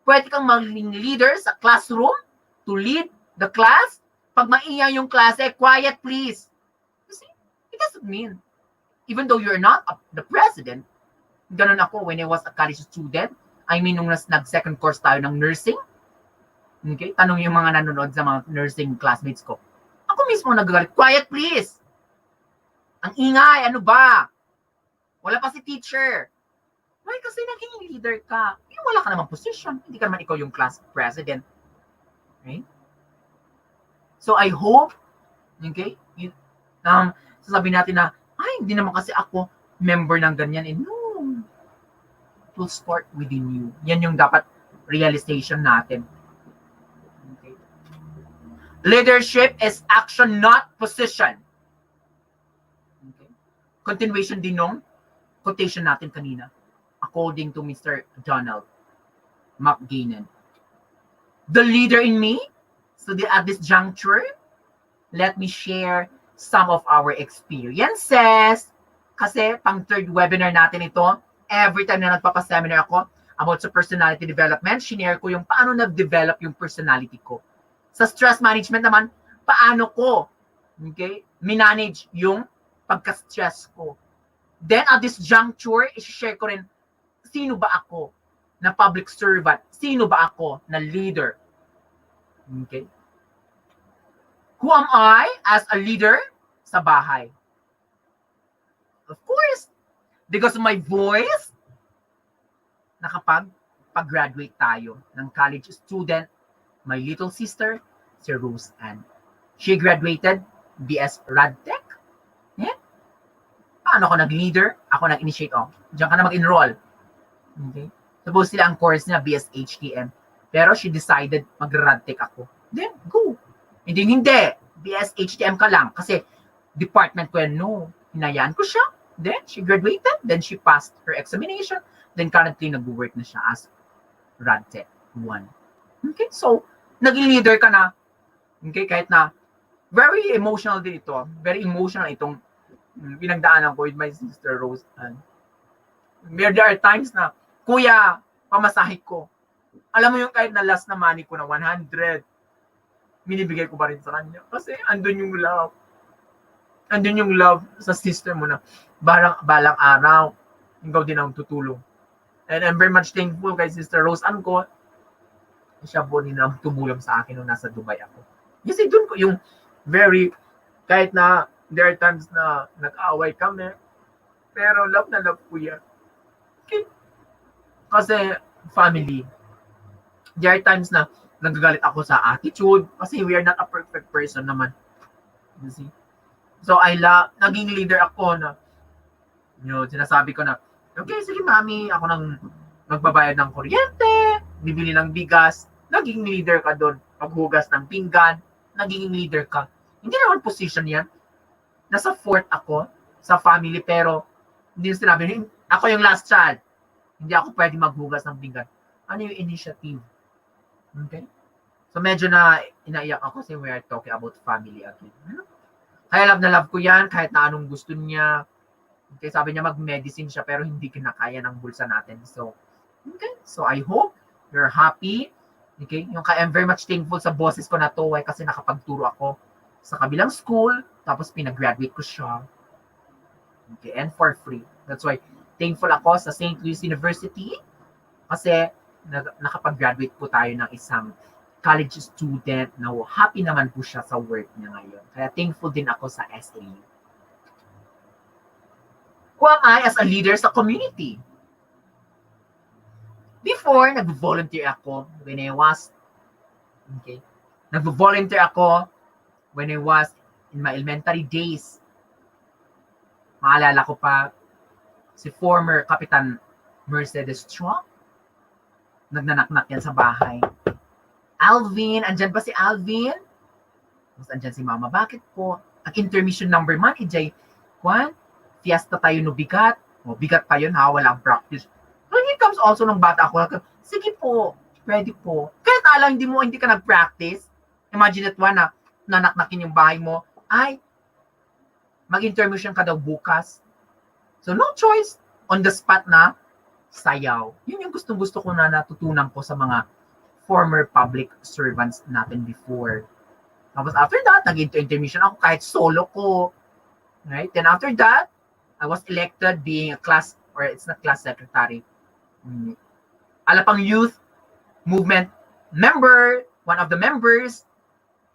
Pwede kang maging leader sa classroom to lead the class. Pag maingay yung klase, quiet please. You see? It doesn't mean. Even though you're not the president, ganun ako when I was a college student. Nung nag-second course tayo ng nursing. Okay? Tanong yung mga nanonood sa mga nursing classmates ko. Ako mismo nagagalit, quiet please! Ang ingay, ano ba? Wala pa si teacher. Why? Kasi naging leader ka. Wala ka namang position. Hindi ka naman ikaw yung class president. Right? So I hope, okay, sasabihin natin na, ay, hindi naman kasi ako member ng ganyan. No. It will start within you. Yan yung dapat realization natin. Okay. Leadership is action, not position. Okay. Continuation din nung quotation natin kanina. According to Mr. Donald McGainen. The leader in me, so at this juncture, let me share some of our experiences. Kasi pang third webinar natin ito, every time na nagpapaseminar ako about sa personality development, shinare ko yung paano nag-develop yung personality ko. Sa stress management naman, paano ko minanage yung pagka-stress ko. Then at this juncture, i-share ko rin sino ba ako na public servant, sino ba ako na leader. Okay? Who am I as a leader? sa bahay. Of course, because of my voice, pag-graduate tayo ng college student, my little sister, si Rose Ann. She graduated BS Radtech. Yeah? Paano ako nag-leader? Ako nag-initiate. Oh, diyan ka na mag-enroll. Okay? Suppose sila ang course niya, BS HTM. Pero she decided mag-Radtech ako. Then, go. Hindi. BS HTM ka lang. Kasi department ko yan, no. Hinayaan ko siya. Then, she graduated. Then, she passed her examination. Then, currently, nag-work na siya as Radtech 1. Okay? So, naging leader ka na. Okay? Kahit na, very emotional din ito. Very emotional itong pinagdaanan ko with my sister Rose. There are times na, kuya, pamasahe ko. Alam mo yung kahit na last na money ko na 100, minibigay ko pa rin sa kanya. Kasi andun yung love. Andun yung love sa sister mo na balang araw, ikaw din ang tutulong. And I'm very much thankful kay Sister Rose Ann ko. Siya po din ang tumulong sa akin nung nasa Dubai ako. Kasi dun ko yung very, kahit na there are times na nag-away kami, pero love na love ko yan. Okay. Kasi family. There are times na nagagalit ako sa attitude kasi we are not a perfect person naman. You see? So naging leader ako na, sinasabi ko na, okay, sige mami, ako nang magbabayad ng kuryente, bibili ng bigas, naging leader ka doon. Paghugas ng pinggan, naging leader ka. Hindi naman position yan. Nasa fourth ako sa family, pero hindi sinabi, ako yung last child. Hindi ako pwede maghugas ng pinggan. Ano yung initiative? Okay? So medyo na inaiyak ako kasi we are talking about family again. Kaya love na love ko yan, kahit na anong gusto niya. Okay, sabi niya mag-medicine siya pero hindi kinakaya ng bulsa natin. So, okay. So I hope you're happy. Okay? I'm very much thankful sa bosses ko na to kasi nakapagturo ako sa kabilang school tapos pinag-graduate ko siya. Okay, and for free. That's why thankful ako sa St. Louis University kasi nakapag-graduate po tayo ng isang college student na happy naman po siya sa work niya ngayon. Kaya thankful din ako sa SLU. Who am I as a leader sa community? Before, nag-volunteer ako when I was, nag-volunteer ako when I was in my elementary days. Maalala ko pa, si former Kapitan Mercedes Strong, nagnanaknak yan sa bahay. Alvin, andyan ba si Alvin? Tapos andyan si Mama, bakit po? Ang intermission number man, ijay, fiesta tayo no bigat. O, bigat pa yun ha, walang practice. So, it comes also nung bata ako, sige po, pwede po. Kahit alam, hindi ka nag-practice. Imagine that one na nanaknakin yung bahay mo, ay, mag-intermission ka daw bukas. So, no choice. On the spot na, sayaw. Yun yung gustong-gusto ko na natutunan ko sa mga former public servants natin before. Tapos after that, nag-intermission ako kahit solo ko. Right? Then after that, I was elected being a class, or it's not class secretary, Alapang Youth Movement member, one of the members,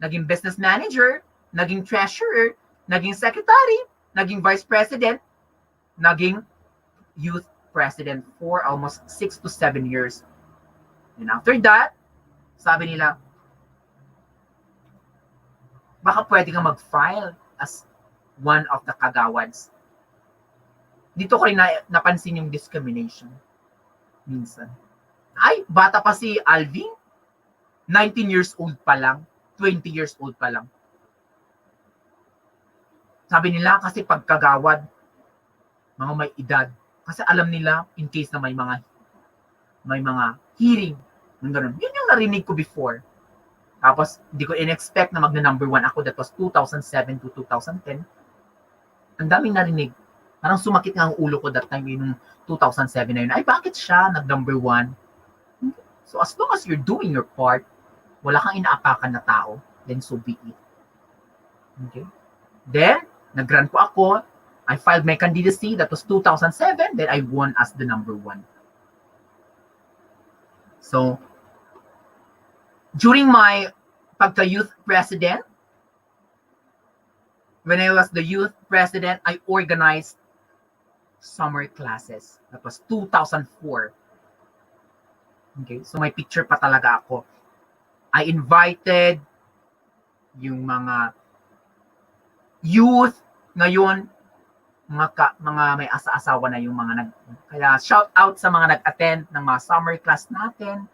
naging business manager, naging treasurer, naging secretary, naging vice president, naging youth president for almost 6 to 7 years. And after that, sabi nila, baka pwede kang mag-file as one of the Kagawads. Dito ko rin napansin yung discrimination. Minsan. Ay, bata pa si Alvin. 19 years old pa lang. 20 years old pa lang. Sabi nila kasi pag Kagawad, mga may edad. Kasi alam nila in case na may mga hearing. Ganun. Yun yung narinig ko before. Tapos, hindi ko in-expect na magna-number 1 ako. That was 2007 to 2010. Ang daming narinig. Parang sumakit nga ang ulo ko that time yung 2007 na yun. Ay, bakit siya nag-number 1? So, as long as you're doing your part, wala kang inaapakan na tao, then so be it. Okay? Then, nag-run po ako. I filed my candidacy. That was 2007. Then, I won as the number 1. So, during my pagka-youth president, When I was the youth president, I organized summer classes. That was 2004. Okay, so may picture pa talaga ako. I invited yung mga youth ngayon, mga may asa-asawa na yung mga kaya shout out sa mga nag-attend ng mga summer class natin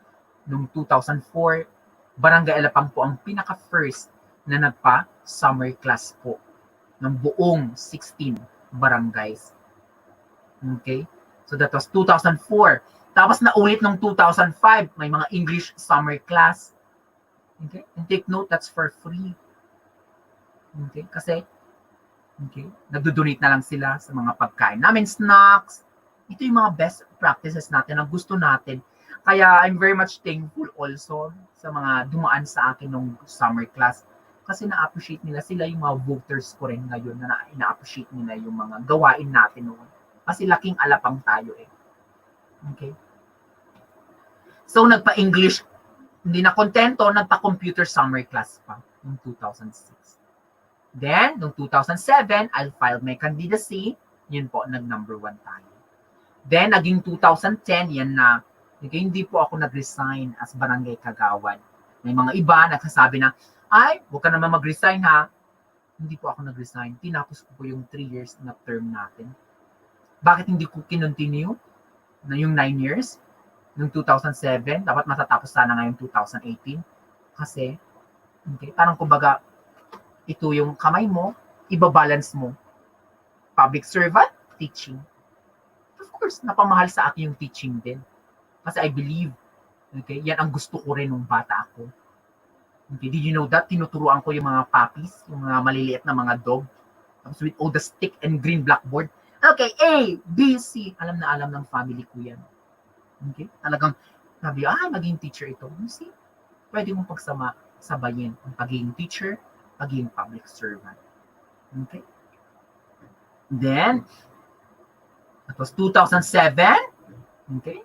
noong 2004. Barangay Alapang po ang pinaka-first na nagpa-summer class po ng buong 16 barangays. Okay? So that was 2004. Tapos naulit noong 2005, may mga English summer class. Okay? And take note, that's for free. Okay? Kasi nagdo-donate na lang sila sa mga pagkain namin, snacks. Ito yung mga best practices natin na gusto natin. Kaya I'm very much thankful also sa mga dumaan sa akin nung summer class. Kasi na-appreciate nila sila yung mga voters ko rin ngayon na ina-appreciate nila yung mga gawain natin noon. Kasi laking alapang tayo eh. Okay? So nagpa-English, hindi na kontento, nagpa-computer summer class pa noong 2006. Then, noong 2007, I filed my candidacy. Yun po, nag-number 1 tayo. Then, naging 2010, yan na. Hindi po ako nag-resign as barangay Kagawad. May mga iba nagsasabi na, ay, huwag ka naman mag-resign ha. Hindi po ako nag-resign. Tinapos ko po yung 3 years na term natin. Bakit hindi ko kinontinue na yung 9 years? Noong 2007, dapat matatapos sana ngayong 2018. Kasi, parang kumbaga, ito yung kamay mo, ibabalance mo. Public servant, teaching. Of course, napamahal sa akin yung teaching din. Kasi I believe, yan ang gusto ko rin nung bata ako. Did you know that? Tinuturuan ko yung mga puppies, yung mga maliliit na mga dog. Tapos with all the stick and green blackboard. Okay, A, B, C. Alam na alam ng family ko yan. Okay? Talagang, sabi, maging teacher ito. You see? Pwede mong sabayin ang pagiging teacher, pagiging public servant. Okay? Then, that was 2007. Okay?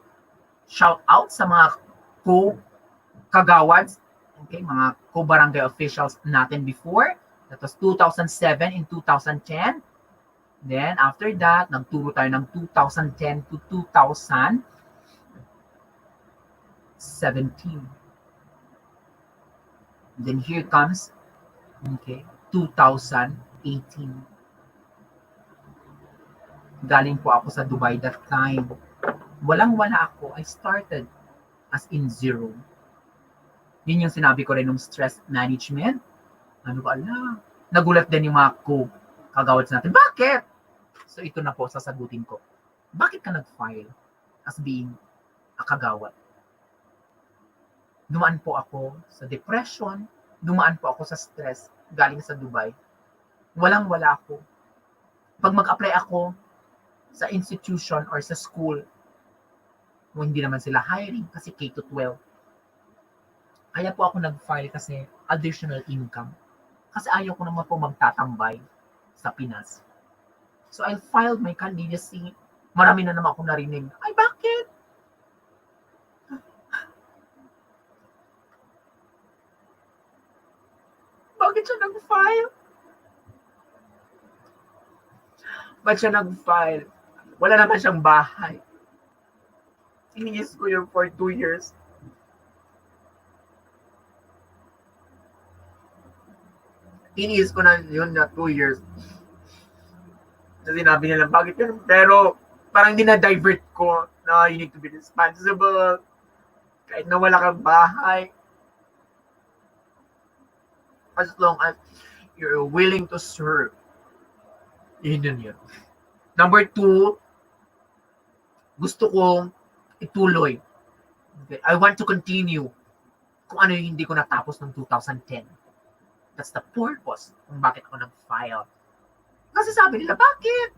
Shout out sa mga kagawads, okay, mga co-barangay officials natin before. That was 2007 and 2010. Then, after that, nagturo tayo ng 2010 to 2017. Then here comes 2018. Galing po ako sa Dubai that time. Walang-wala ako. I started as in zero. Yun yung sinabi ko rin ng stress management. Ano ba, nagulat din yung mga kagawads natin. Bakit? So ito na po, sasagutin ko. Bakit ka nag-file as being a kagawad? Dumaan po ako sa depression. Dumaan po ako sa stress galing sa Dubai. Walang-wala ako. Pag mag-apply ako sa institution or sa school, hindi naman sila hiring kasi K-12. Kaya po ako nag-file kasi additional income. Kasi ayaw ko naman po magtatambay sa Pinas. So I filed my candidacy. Marami na naman ako narinig. Ay, bakit? Bakit siya nag-file? Ba't siya nag-file? Wala naman siyang bahay. Iniis ko yun for 2 years. Iniis ko na yun na 2 years. Na sinabi nila, bakit yun? Pero parang dinadivert ko na you need to be responsible. Kahit na wala kang bahay. As long as you're willing to serve. Yun. Number 2, gusto kong ituloy. Okay. I want to continue kung ano yung hindi ko natapos ng 2010. That's the purpose kung bakit ako nag-file. Kasi sabi nila, bakit?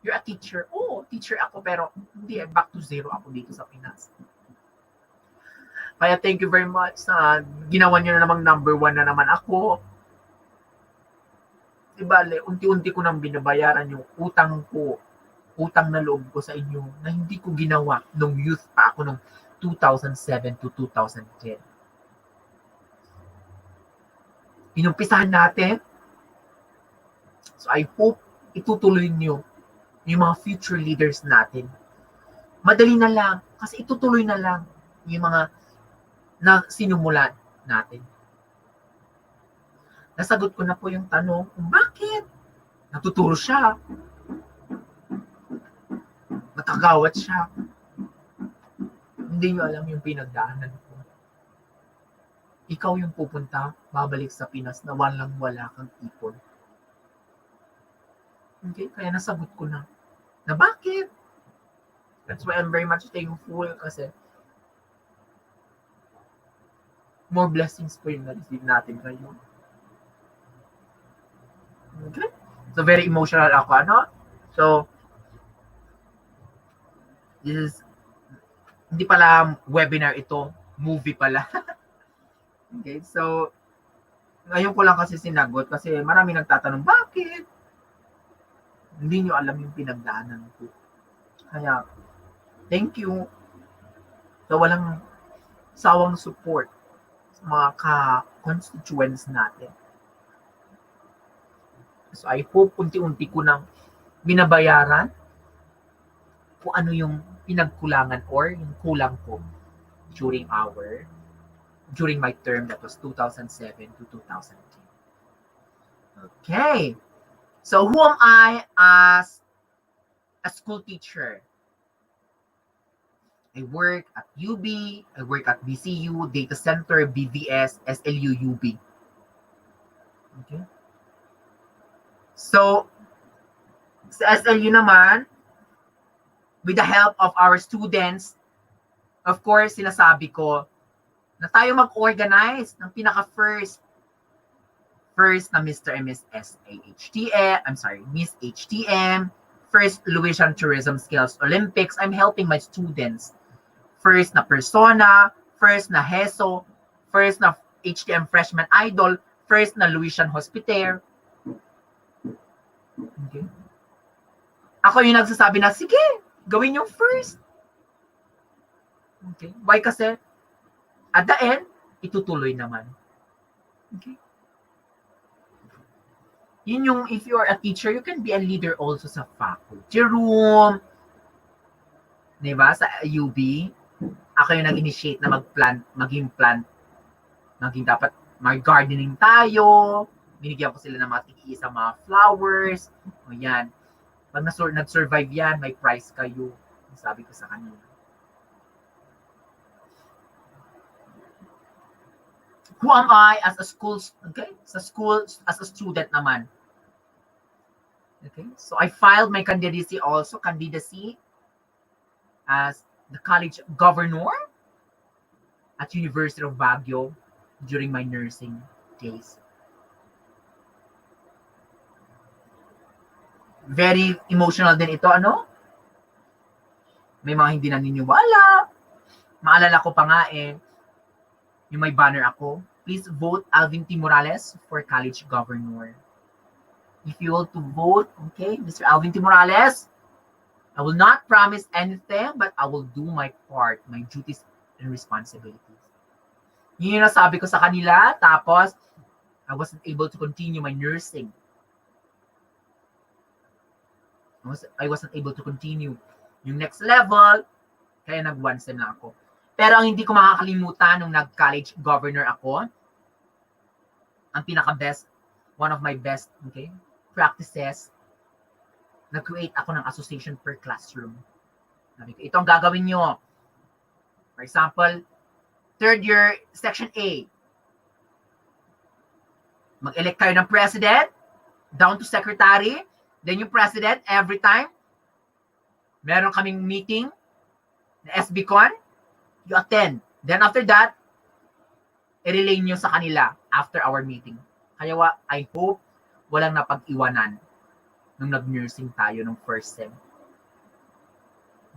You're a teacher. Oo, teacher ako, pero hindi, back to zero ako dito sa Pinas. Kaya thank you very much. Ginawa niyo na namang number 1 na naman ako. Ibale, unti-unti ko nang binabayaran yung utang ko. Utang na loob ko sa inyo na hindi ko ginawa nung youth pa ako nung 2007 to 2010. Inumpisahan natin So I hope itutuloy nyo yung mga future leaders natin. Madali na lang, kasi itutuloy na lang yung mga na sinumulan natin. Nasagot ko na po yung tanong kung bakit natuturo siya, nakagawad siya. Hindi nyo alam yung pinagdaanan ko. Ikaw yung pupunta, babalik sa Pinas na walang-wala kang ipon. Okay? Kaya nasagot ko na bakit? That's why I'm very much thankful kasi more blessings po yung na-receive natin ngayon. Okay? So, very emotional ako, ano? So, this is, hindi pala webinar ito, movie pala. Okay, so, ngayon ko lang kasi sinagot kasi marami nagtatanong, bakit? Hindi nyo alam yung pinagdaanan ko. Kaya, thank you sa walang sawang support sa mga ka-constituents natin. So, I hope unti-unti ko nang binabayaran kung ano yung pinagkulangan or yung kulang ko during my term that was 2007 to 2010. Okay. So, who am I as a school teacher? I work at UB, I work at BCU, Data Center, BVS, SLU, UB. Okay. So, sa SLU naman, with the help of our students, of course, sinasabi ko na tayo mag-organize ng pinaka-first na Mr. and Miss Miss HTM, first Louisian Tourism Skills Olympics. I'm helping my students. First na Persona, first na HESO, first na HTM Freshman Idol, first na Louisian Hospitaire. Okay. Ako yung nagsasabi na, sige, gawin yung first. Okay. Why? Kasi, at the end, itutuloy naman. Okay. Yun yung, if you are a teacher, you can be a leader also sa faculty room. Diba? Sa UB, ako yung nag-initiate na maging dapat mag-gardening tayo. Binigyan ko sila ng mga tiki-isa mga flowers. O yan. Pag nag-survive yan, may prize kayo. Sabi ko sa kanila. Who am I as a school, okay? Sa school, as a student naman. Okay, so I filed my candidacy as the college governor at University of Baguio during my nursing days. Very emotional din ito, ano? May mga hindi naniniwala. Maalala ko pa nga yung may banner ako. Please vote ALVIN Morales for college governor. If you want to vote, okay, Mr. ALVIN Morales, I will not promise anything, but I will do my part, my duties and responsibilities. Yun yung nasabi ko sa kanila, tapos I wasn't able to continue my nursing. I wasn't able to continue yung next level, kaya nag-one sem na ako. Pero ang hindi ko makakalimutan nung nag-college governor ako, ang pinaka-best, one of my best, okay, practices, nag-create ako ng association per classroom. Sabi ko, ito ang gagawin nyo. For example, third year, section A. Mag-elect kayo ng president, down to secretary, then yung president, every time, meron kaming meeting, na SBCon, you attend. Then after that, i-relay nyo sa kanila after our meeting. Kaya I hope walang napag-iwanan nung nag-nursing tayo nung first sem.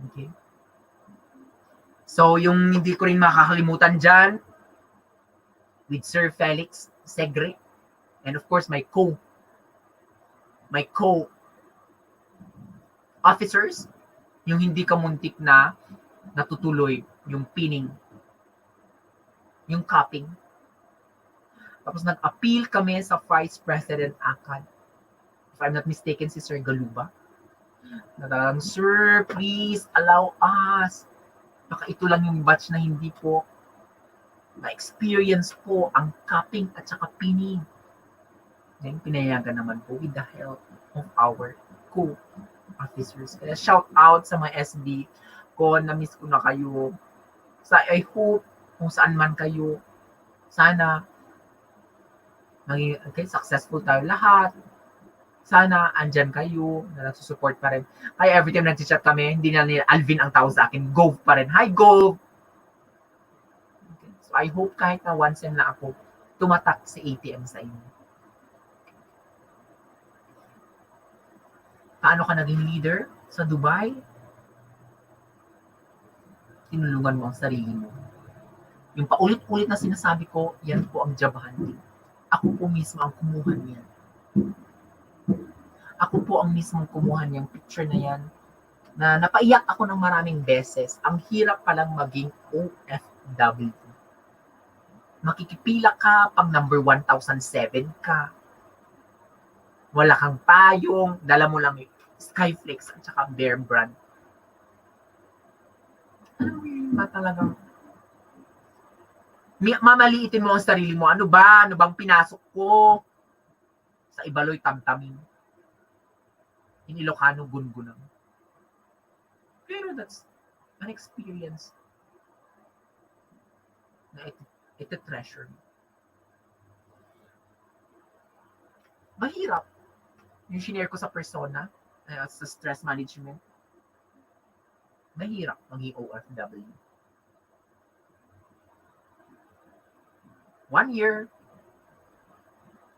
Okay? So, yung hindi ko rin makakalimutan dyan, with Sir Felix Segre, and of course, my co-officers, yung hindi ka muntik na natutuloy yung pinning, yung cupping. Tapos nag-appeal kami sa Vice President ACAD if I'm not mistaken, si Sir Galuba. Na talagang, sir, please allow us. Baka ito lang yung batch na hindi po ma-experience po ang cupping at saka pinning. Then, pinayagan naman po with the help of our co-officers. Kaya shout out sa mga SB ko, na-miss ko na kayo. I hope kung saan man kayo, sana maging successful tayo lahat. Sana andyan kayo na nagsusupport pa rin. Kaya every time nag-chat kami, hindi na nila Alvin ang tawag sa akin. Gov pa rin. Hi, Gov! Okay. So I hope kahit na once na ako, tumatak si ATM sa inyo. Paano ka naging leader sa Dubai? Tinulungan mo ang sarili mo. Yung paulit-ulit na sinasabi ko, yan po ang job hunting. Ako po mismo ang kumuha niyan. Ako po ang mismong kumuha niyang picture na yan, na napaiyak ako ng maraming beses. Ang hirap palang maging OFW. Makikipila ka pang number 1007 ka. Wala kang payong, dala mo lang yung Skyflex at saka Bear Brand. Ano yun ba talagang mamaliitin mo ang sarili mo. Ano ba? Ano bang pinasok ko? Sa Ibaloy tamtamin. In Ilocano gungunang. Pero that's an experience na ito treasure. Mahirap. Yung shinare ko sa persona, sa stress management, mahirap maging OFW. 1 year.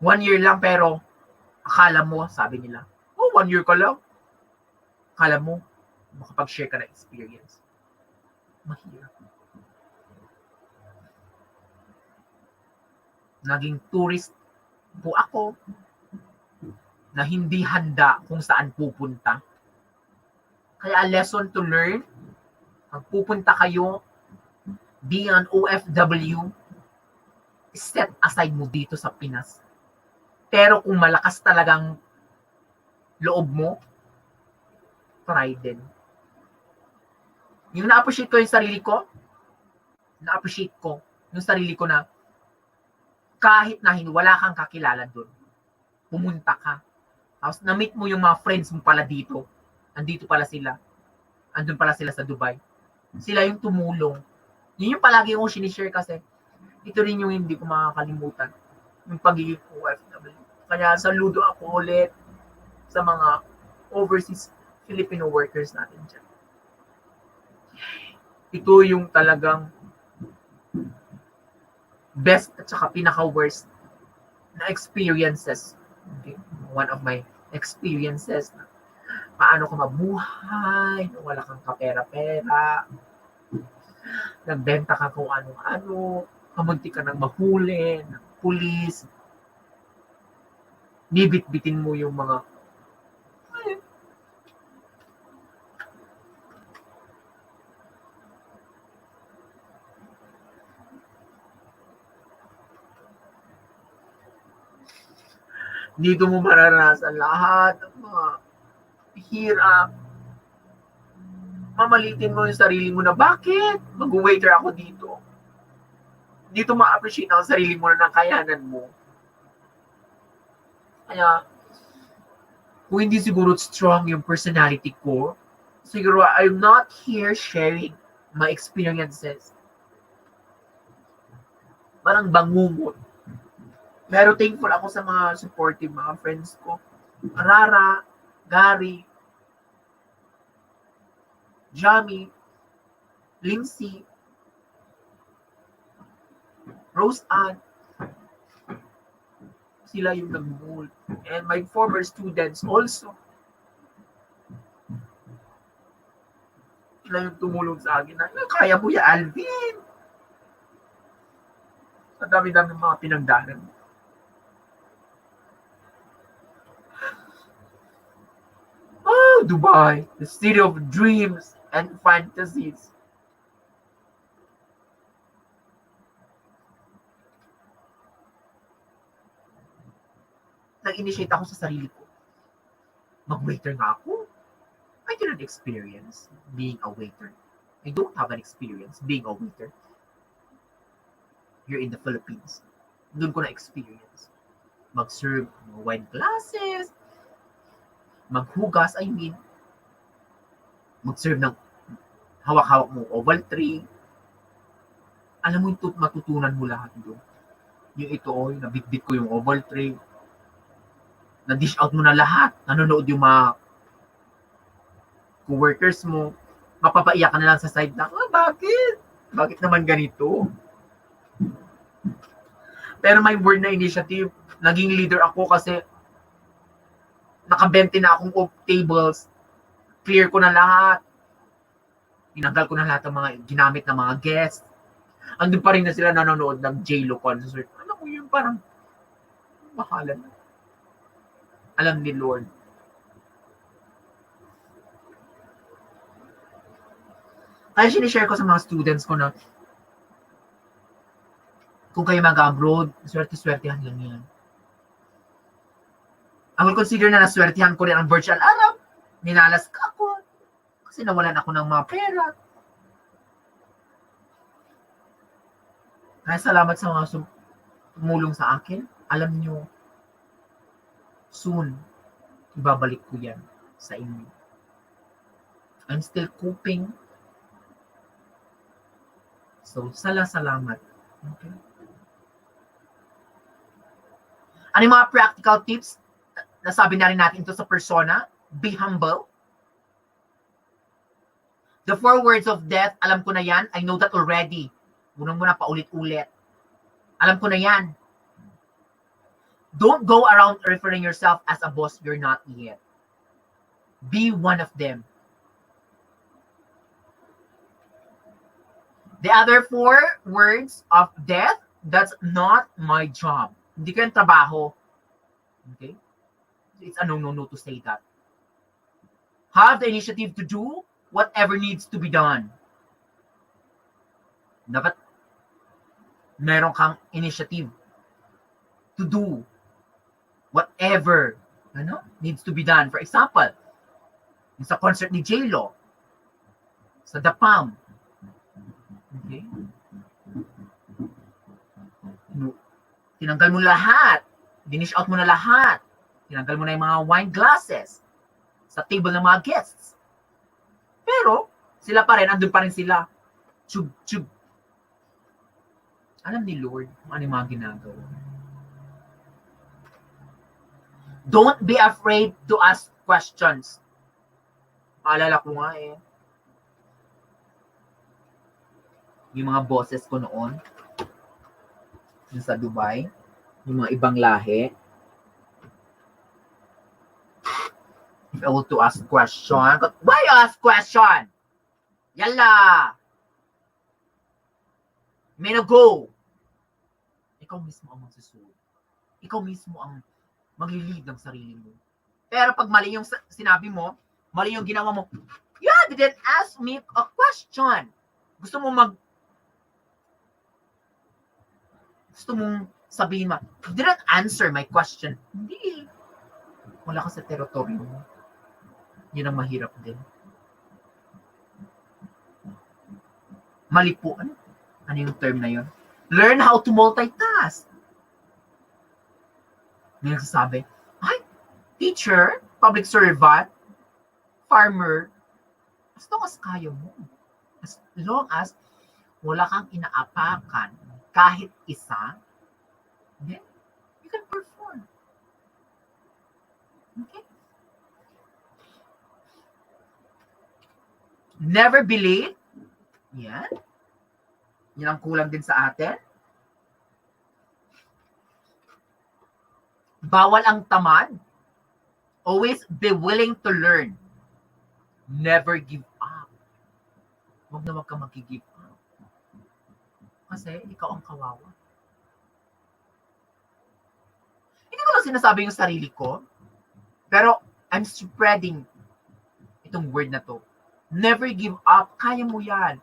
1 year lang pero akala mo, sabi nila, 1 year ka lang. Akala mo, makapag-share ka na experience. Mahirap. Naging tourist po ako na hindi handa kung saan pupunta. Kaya a lesson to learn, pag pupunta kayo, being an OFW, set aside mo dito sa Pinas. Pero kung malakas talagang loob mo, try din. Yung na-appreciate ko yung sarili ko, na-appreciate ko yung sarili ko na kahit na wala kang kakilala doon, pumunta ka. Tapos na-meet mo yung mga friends mo pala dito. Andito pala sila. Andun pala sila sa Dubai. Sila yung tumulong. Yun yung palagi kong sinishare kasi ito rin yung hindi ko makakalimutan. Yung pagiging OFW. Kaya saludo ako ulit sa mga overseas Filipino workers natin dyan. Ito yung talagang best at saka pinaka-worst na experiences. Okay. One of my experiences na paano ka mabuhay, wala kang kapera-pera, nagbenta ka kung ano-ano, kamunti ka ng mahuli, ng pulis, bibit-bitin mo yung mga dito mo mararanasan lahat ng mga hirap. Mamalitin mo yung sarili mo na bakit? Mag-waiter ako dito. Dito ma-appreciate ang sarili mo na ng kayanan mo. Kaya, kung hindi siguro strong yung personality ko, siguro I'm not here sharing my experiences. Parang bangungot. Pero thankful ako sa mga supportive mga friends ko. Rara, Gary, Jamie, Lindsay, Rose Ann. Sila yung nag-mold. And my former students also. Sila yung tumulong sa akin na, kaya mo ya, Alvin. Sa dami-dami mga pinagdanan. Oh, Dubai, the city of dreams and fantasies. Nag-initiate ako sa sarili ko. Mag-waiter nga ako. I didn't experience being a waiter. I don't have an experience being a waiter here in the Philippines. Doon ko na-experience. Mag-serve ng wine glasses, maghugas, mag-serve ng hawak-hawak mo oval tray. Alam mo, matutunan mo lahat doon. Yung ito, nabitbit ko yung oval tray. Na-dish out mo na lahat. Nanonood yung mga co-workers mo. Mapapaiyak ka na lang sa side na, bakit? Bakit naman ganito? Pero may word na initiative. Naging leader ako kasi naka-20 na akong tables. Clear ko na lahat. Tinanggal ko na lahat ng mga ginamit ng mga guests. Andun pa rin na sila nanonood ng J-Lo concert. Alam mo yun, parang bahala na. Alam ni Lord. Kaya sinishare ko sa mga students ko na kung kayo mag-abroad, swerte-swertehan lang yan. I will consider na naswertehan ko rin ang virtual Arab. Minalas ka ako. Kasi nawalan ako ng mga pera. Kaya salamat sa mga tumulong sa akin. Alam nyo, soon, ibabalik ko yan sa inyo. I'm still coping. So, salamat. Okay. Ano yung mga practical tips? Nasabi na rin natin ito sa persona. Be humble. The 4 words of death, alam ko na yan. I know that already. Munang-muna paulit-ulit. Alam ko na yan. Don't go around referring yourself as a boss you're not yet. Be one of them. The other 4 words of death, that's not my job. Hindi ko yung trabaho. Okay? It's a no to say that. Have the initiative to do whatever needs to be done. Dapat meron kang initiative to do whatever needs to be done. For example, sa concert ni J-Lo, sa DAPAM, okay? Tinanggal mo lahat. Dinish out mo na lahat. Tinanggal mo na yung mga wine glasses sa table ng mga guests. Pero, sila pa rin, andun pa rin sila. Chug. Alam ni Lord kung ano yung mga ginagawa. Don't be afraid to ask questions. Maalala ko nga yung mga bosses ko noon, sa Dubai, yung mga ibang lahi. If I were to ask question, why you ask question? Yalla! May na go! Ikaw mismo ang magsusunod. Ikaw mismo ang maglilid ng sarili mo. Pero pag mali yung sinabi mo, mali yung ginawa mo, you didn't ask me a question. Gusto mong sabihin mo, you didn't answer my question. Hindi. Wala ka sa teritoryo mo. Yun ang mahirap din. Mali po. Ano yung term na yun? Learn how to multitask. May nagsasabi, teacher, public servant, farmer, as long as kaya mo. As long as wala kang inaapakan kahit isa, then you can perform. Okay? Never be late. Yan. Yan ang kulang din sa atin. Bawal ang tamad. Always be willing to learn. Never give up. Huwag na wag ka mag-give up. Kasi ikaw ang kawawa. Hindi ko lang sinasabi yung sarili ko, pero I'm spreading itong word na to. Never give up. Kaya mo yan.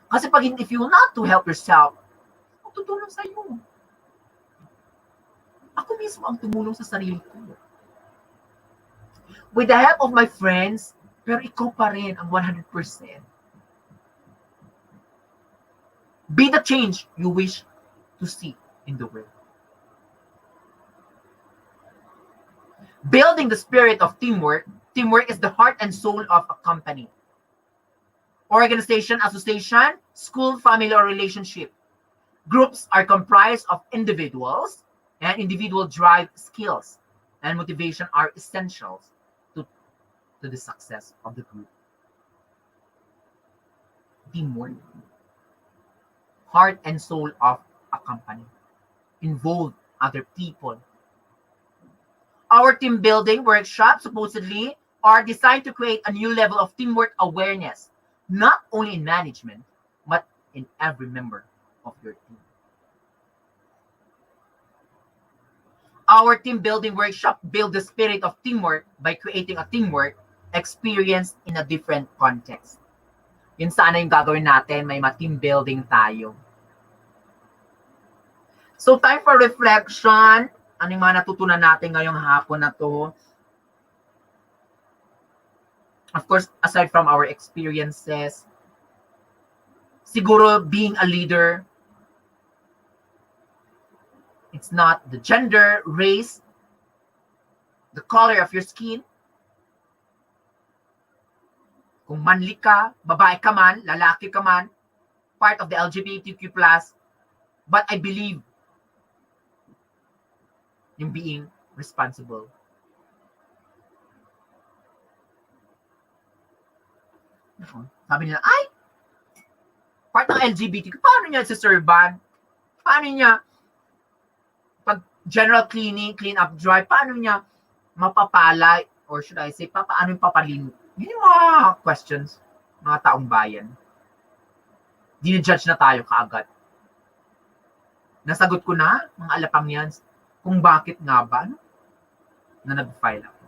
Kasi if you not to help yourself, tutulong sa'yo. Ako mismo ang tumulong sa sarili ko. with the help of my friends, pero ikaw pa rin ang 100%. Be the change you wish to see in the world. Building the spirit of teamwork. Teamwork is the heart and soul of a company, organization, association, school, family, or relationship. Groups are comprised of individuals, and individual drive skills and motivation are essentials to the success of the group. Teamwork, heart and soul of a company, involve other people. Our team building workshops supposedly are designed to create a new level of teamwork awareness, not only in management, but in every member of your team. Our team building workshop build the spirit of teamwork by creating a teamwork experience in a different context. Yun sana yung gagawin natin, may team building tayo. So time for reflection. Ano yung mga natutunan natin ngayong hapon na to? Of course, aside from our experiences, siguro being a leader, it's not the gender, race, the color of your skin. Kung manli ka, babae ka man, lalaki ka man, part of the LGBTQ+, but I believe yung being responsible. Sabi nila, ay, part ng LGBTQ, paano niya siserban? Paano niya, pag general cleaning, clean up drive, paano niya mapapala, or should I say, paano yung papalino? Yun yung mga questions, mga taong bayan. Dini-judge na tayo kaagad. Nasagot ko na, mga alapang yan, kung bakit nga ba na nag-file ako.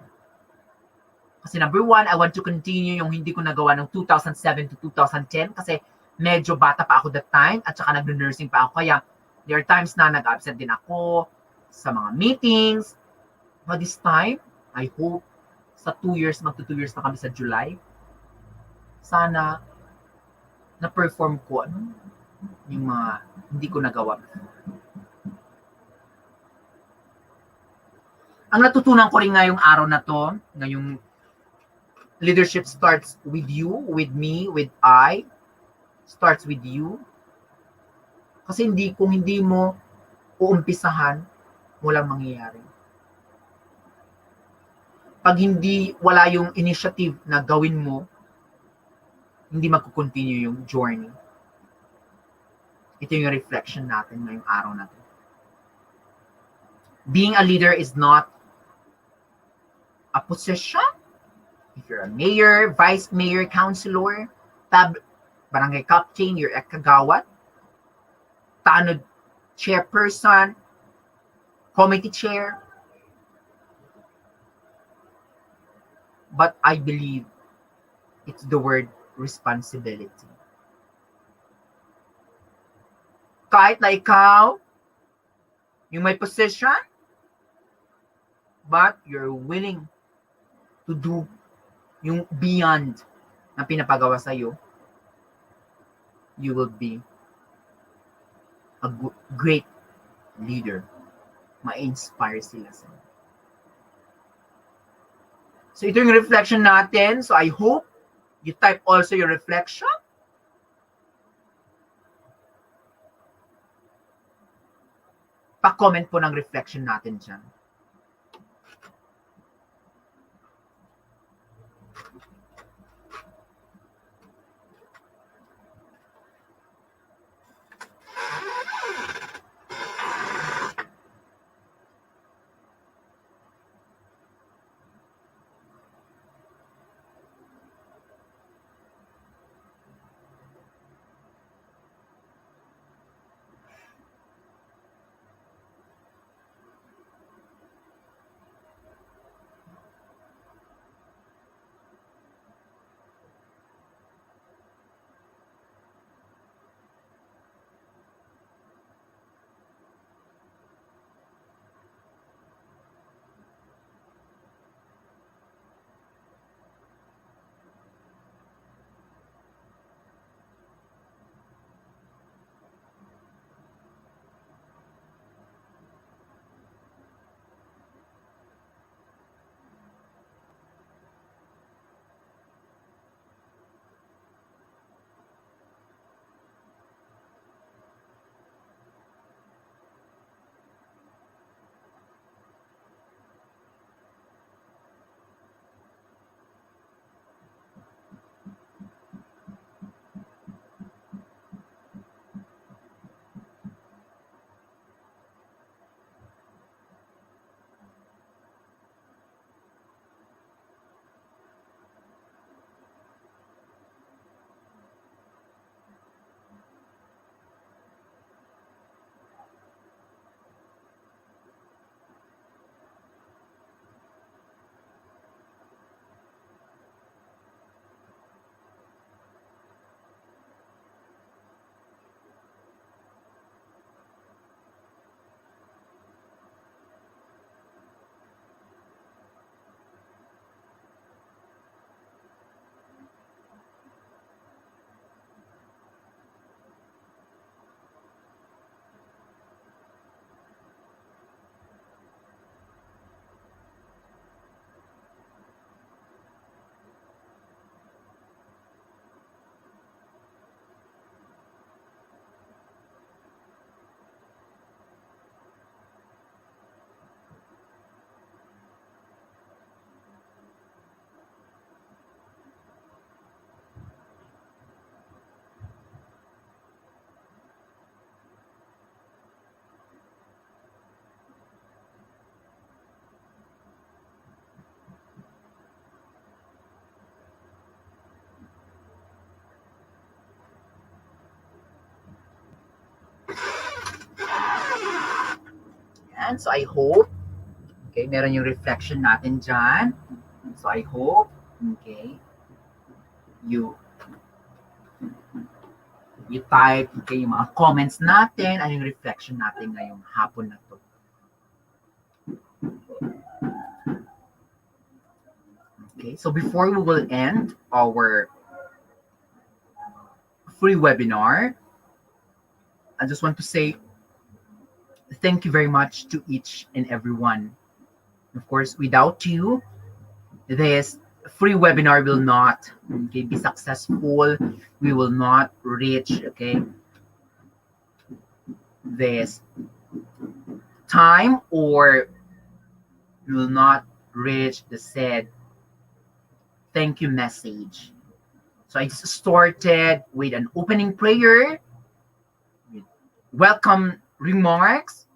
Kasi number one, I want to continue yung hindi ko nagawa ng 2007 to 2010 kasi medyo bata pa ako that time at saka nag-nursing pa ako. Kaya there are times na nag-absent din ako sa mga meetings. But this time, I hope sa 2 years, magto 2 years na kami sa July, sana na-perform ko yung mga hindi ko nagawa. Ang natutunan ko rin ngayong araw na to, ngayong leadership starts with you, with me, with I, starts with you. Kasi kung hindi mo uumpisahan, walang mangyayari. Pag wala yung initiative na gawin mo, hindi magkukontinue yung journey. Ito yung reflection natin ngayong araw na to. Being a leader is not a position. If you're a mayor, vice mayor, councilor, barangay captain, you're a Kagawad, tanod chairperson, committee chair. But I believe it's the word responsibility. Kahit na ikaw, yung may position, but you're willing to do yung beyond na pinapagawa sa'yo, you will be a great leader. Ma-inspire sila sa'yo. So ito yung reflection natin. So I hope you type also your reflection. Pa-comment po ng reflection natin dyan. yan. So I hope, okay, meron yung reflection natin dyan. So I hope, okay, you type, okay, yung mga comments natin, ano yung reflection natin ngayong hapon na to. Okay, so before we will end our free webinar, I just want to say thank you very much to each and everyone. Of course, without you, this free webinar will not, okay, be successful. We will not reach, okay, this time, or we will not reach the said thank you message. So I just started with an opening prayer, with welcome remarks,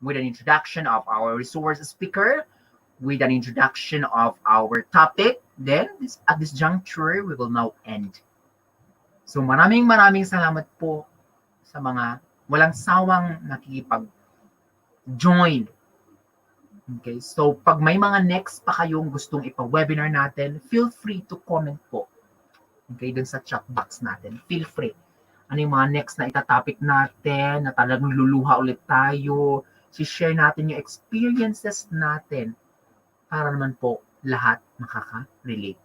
with an introduction of our resource speaker, with an introduction of our topic. Then, at this juncture, we will now end. So maraming salamat po sa mga walang sawang nakikipag-join. Okay, so pag may mga next pa kayong gustong ipa-webinar natin, feel free to comment po. Okay, dun sa chat box natin. Feel free. Ano yung mga next na itatopic natin, na talagang luluha ulit tayo, share natin yung experiences natin para naman po lahat makaka-relate.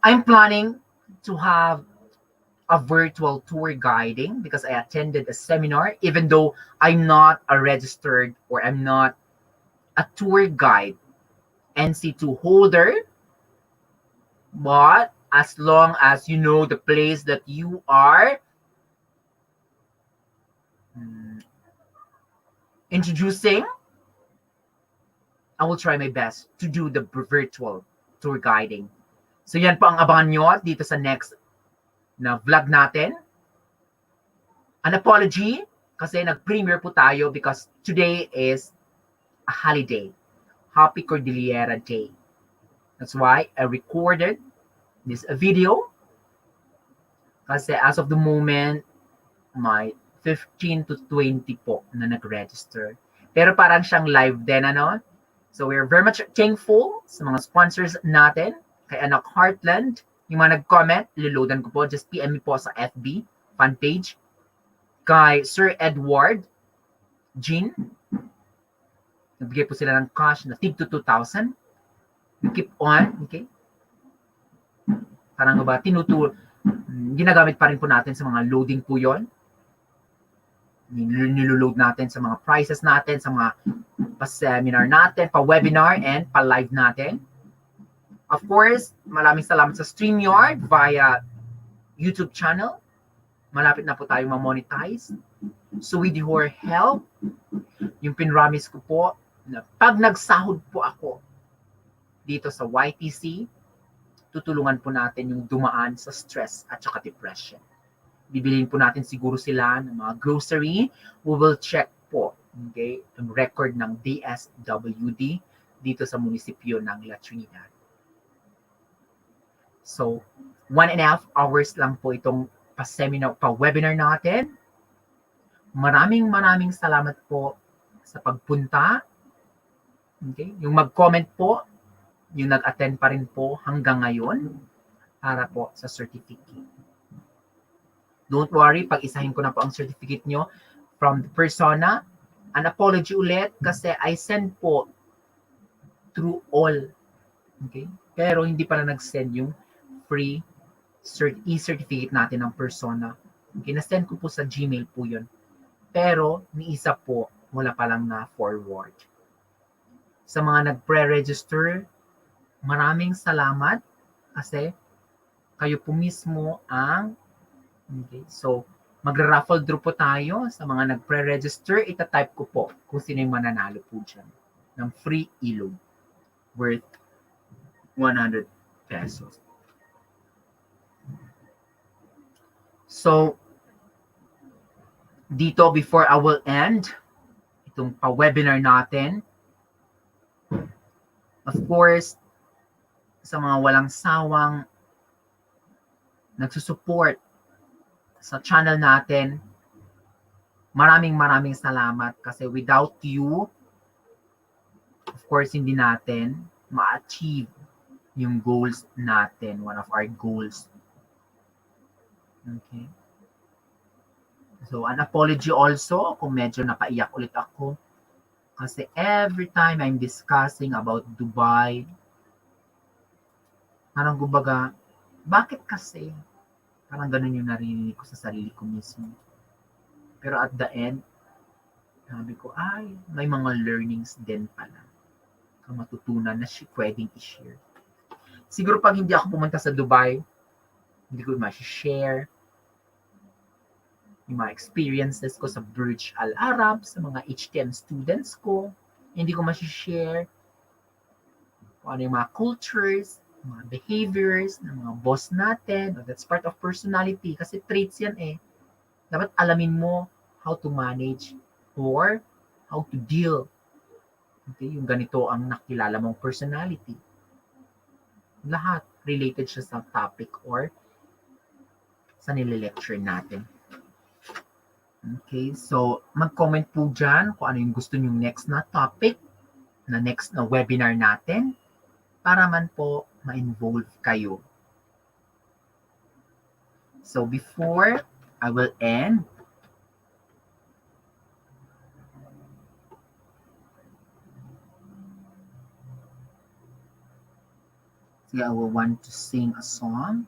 I'm planning to have a virtual tour guiding because I attended a seminar, even though I'm not a registered, or I'm not a tour guide NC2 holder, but as long as you know the place that you are introducing, I will try my best to do the virtual tour guiding. So yan po ang abangan nyo dito sa next na vlog natin. An apology kasi nag-premiere po tayo because today is a holiday. Happy Cordillera Day. That's why I recorded this video. Kasi as of the moment, may 15 to 20 po na nag-register. Pero parang siyang live din, ano? So we're very much thankful sa mga sponsors natin. Kay Anak Heartland, yung mga nag-comment, liloadan ko po. Just PM me po sa FB fan page. Kay Sir Edward Jean, nagbigay po sila ng cash na tip to 2,000. We keep on, okay? Parang ba, ginagamit pa rin po natin sa mga loading po yon. Niluload natin sa mga prices natin, sa mga pa-seminar natin, pa-webinar, and pa-live natin. Of course, maraming salamat sa StreamYard via YouTube channel. Malapit na po tayo ma-monetize. So with your help, yung pinramis ko po, na pag nagsahod po ako dito sa YTC, tutulungan po natin yung dumaan sa stress at saka depression. Bibiliin po natin siguro sila ng mga grocery. We will check po, okay, yung record ng DSWD dito sa munisipyo ng La Trinidad. So, 1.5 hours lang po itong pa-seminar, pa-webinar natin. Maraming salamat po sa pagpunta. Okay? Yung mag-comment po, yung nag-attend pa rin po hanggang ngayon para po sa certificate. Don't worry, pag-isahin ko na po ang certificate nyo from the persona. An apology ulit kasi I send po through all. Okay? Pero hindi pala nag-send yung free e-certificate natin ng persona. Okay, na-send ko po sa Gmail po yun. Pero, ni isa po, wala pa lang na forward. Sa mga nag-pre-register, maraming salamat kasi kayo po mismo ang, okay, so magra-raffle draw po tayo sa mga nag-pre-register. Ita-type ko po kung sino yung mananalo po dyan ng free ilog worth 100 pesos. So, dito before I will end itong pa-webinar natin, of course, sa mga walang sawang nagsusupport sa channel natin, maraming salamat kasi without you, of course, hindi natin ma-achieve yung goals natin, one of our goals. Okay. So, an apology also kung medyo napaiyak ulit ako. Kasi every time I'm discussing about Dubai, parang kumbaga, bakit kasi? Parang ganun yung narinig ko sa sarili ko mismo. Pero at the end, sabi ko, ay, may mga learnings din pala. Ang matutunan na pwedeng i-share. Siguro pag hindi ako pumunta sa Dubai, hindi ko ma-share yung mga experiences ko sa Burj Al Arab, sa mga HTM students ko. Hindi ko ma-share kung ano yung mga cultures, mga behaviors ng mga boss natin. That's part of personality kasi traits yan eh. Dapat alamin mo how to manage or how to deal. Okay, yung ganito ang nakilala mong personality. Lahat related siya sa topic or sa nile-lecture natin. Okay, so mag-comment po dyan kung ano yung gusto nyong next na topic, na next na webinar natin, para man po ma-involve kayo. So before I will end, I will want to sing a song.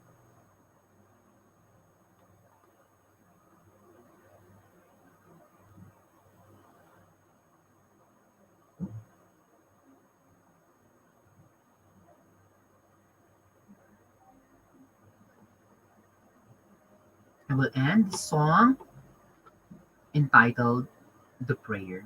I will end the song entitled The Prayer.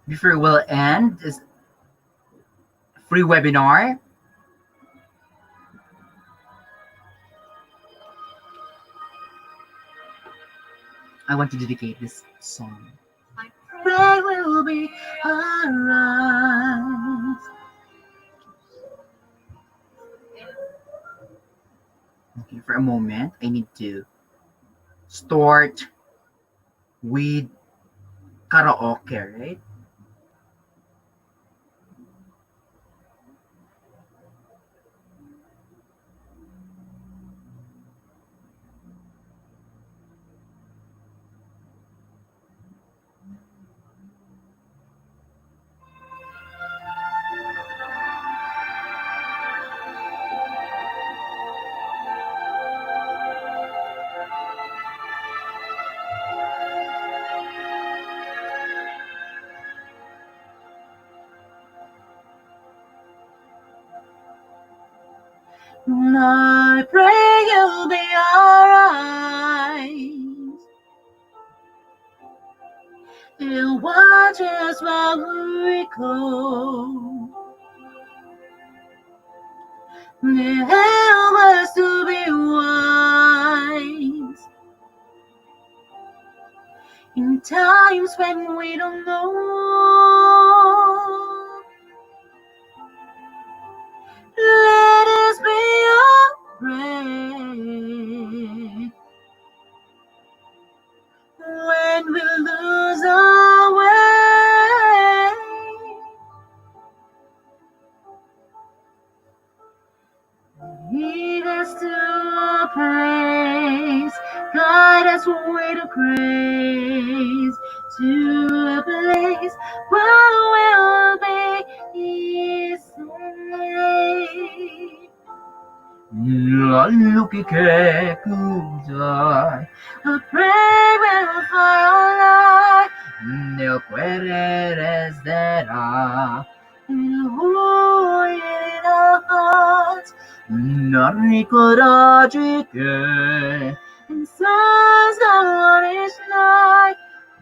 Before we'll end this free webinar, I want to dedicate this song. I pray we'll be alright. Okay, for a moment, I need to start with karaoke, right? I pray you'll be alright. You'll watch us while we go. Help us to be wise in times when we don't know. Let us be your friend when we lose our way. Lead us to a place, guide us way to grace, to a place where we'll be safe. Look at I pray we'll find our life. No puede será. Narikorajique, and says the one is like,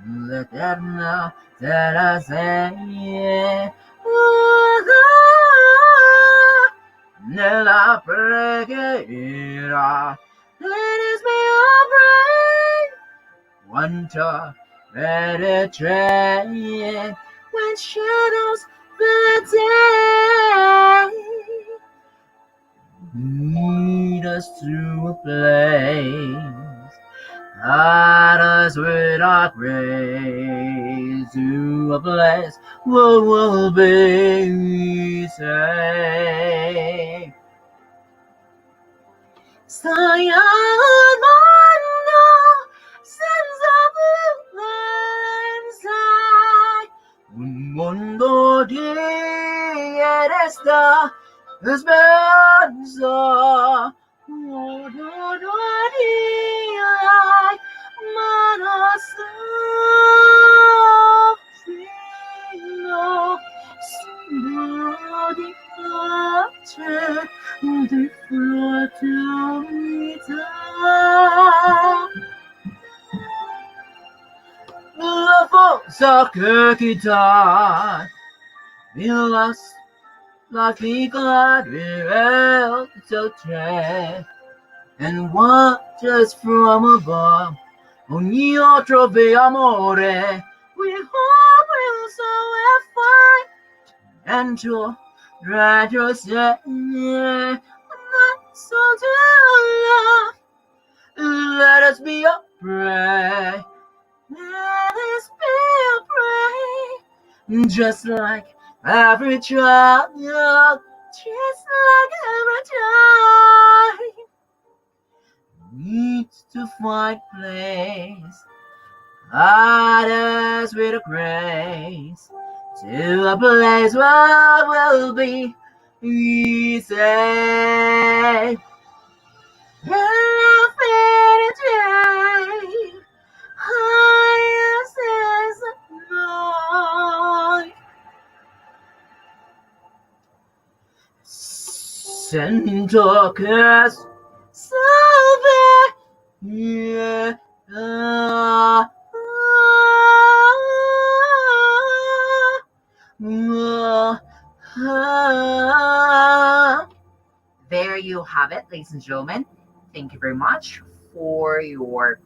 l'eterna te la serie, nella preghiera, let us be our brain, one to penetrate, when shadows fill the day. Lead us to a place, guide us with our grace, to a place where we'll be safe. Sayang mundo, senza inside, un mundo di esta esperanza, mundo di manasafino, sembro di pace, di fraternità. La forza che ti dà, la figa di te, and watches from above. Ogni altro ve amore, we hope we'll so find, and to drag yourself, not so to love. Let us be a pray. Let us be a pray. Just like every child, just like every child needs to find place. Guide us with a grace to a place where we'll be safe. And highest is the night. Sentocus, salve, yeah. There you have it, ladies and gentlemen. Thank you very much for your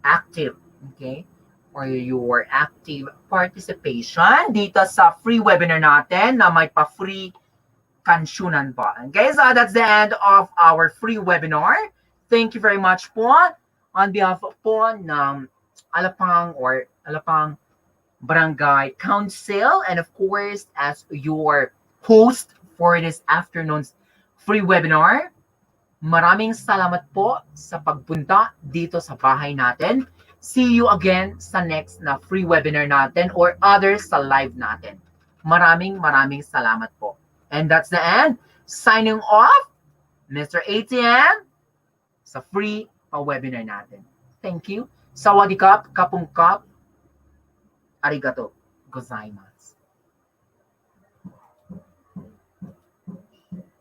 active, okay, or your active participation dito sa free webinar natin na may pa-free kansyunan pa. Okay, so that's the end of our free webinar. Thank you very much po on behalf po ng Alapang Barangay Council, and of course as your host for this afternoon's free webinar. Maraming salamat po sa pagpunta dito sa bahay natin. See you again sa next na free webinar natin or others sa live natin. Maraming salamat po. And that's the end. Signing off, Mr. ATM sa free webinar natin. Thank you. Sawadee kap, kapungkap, arigato gozaimasu.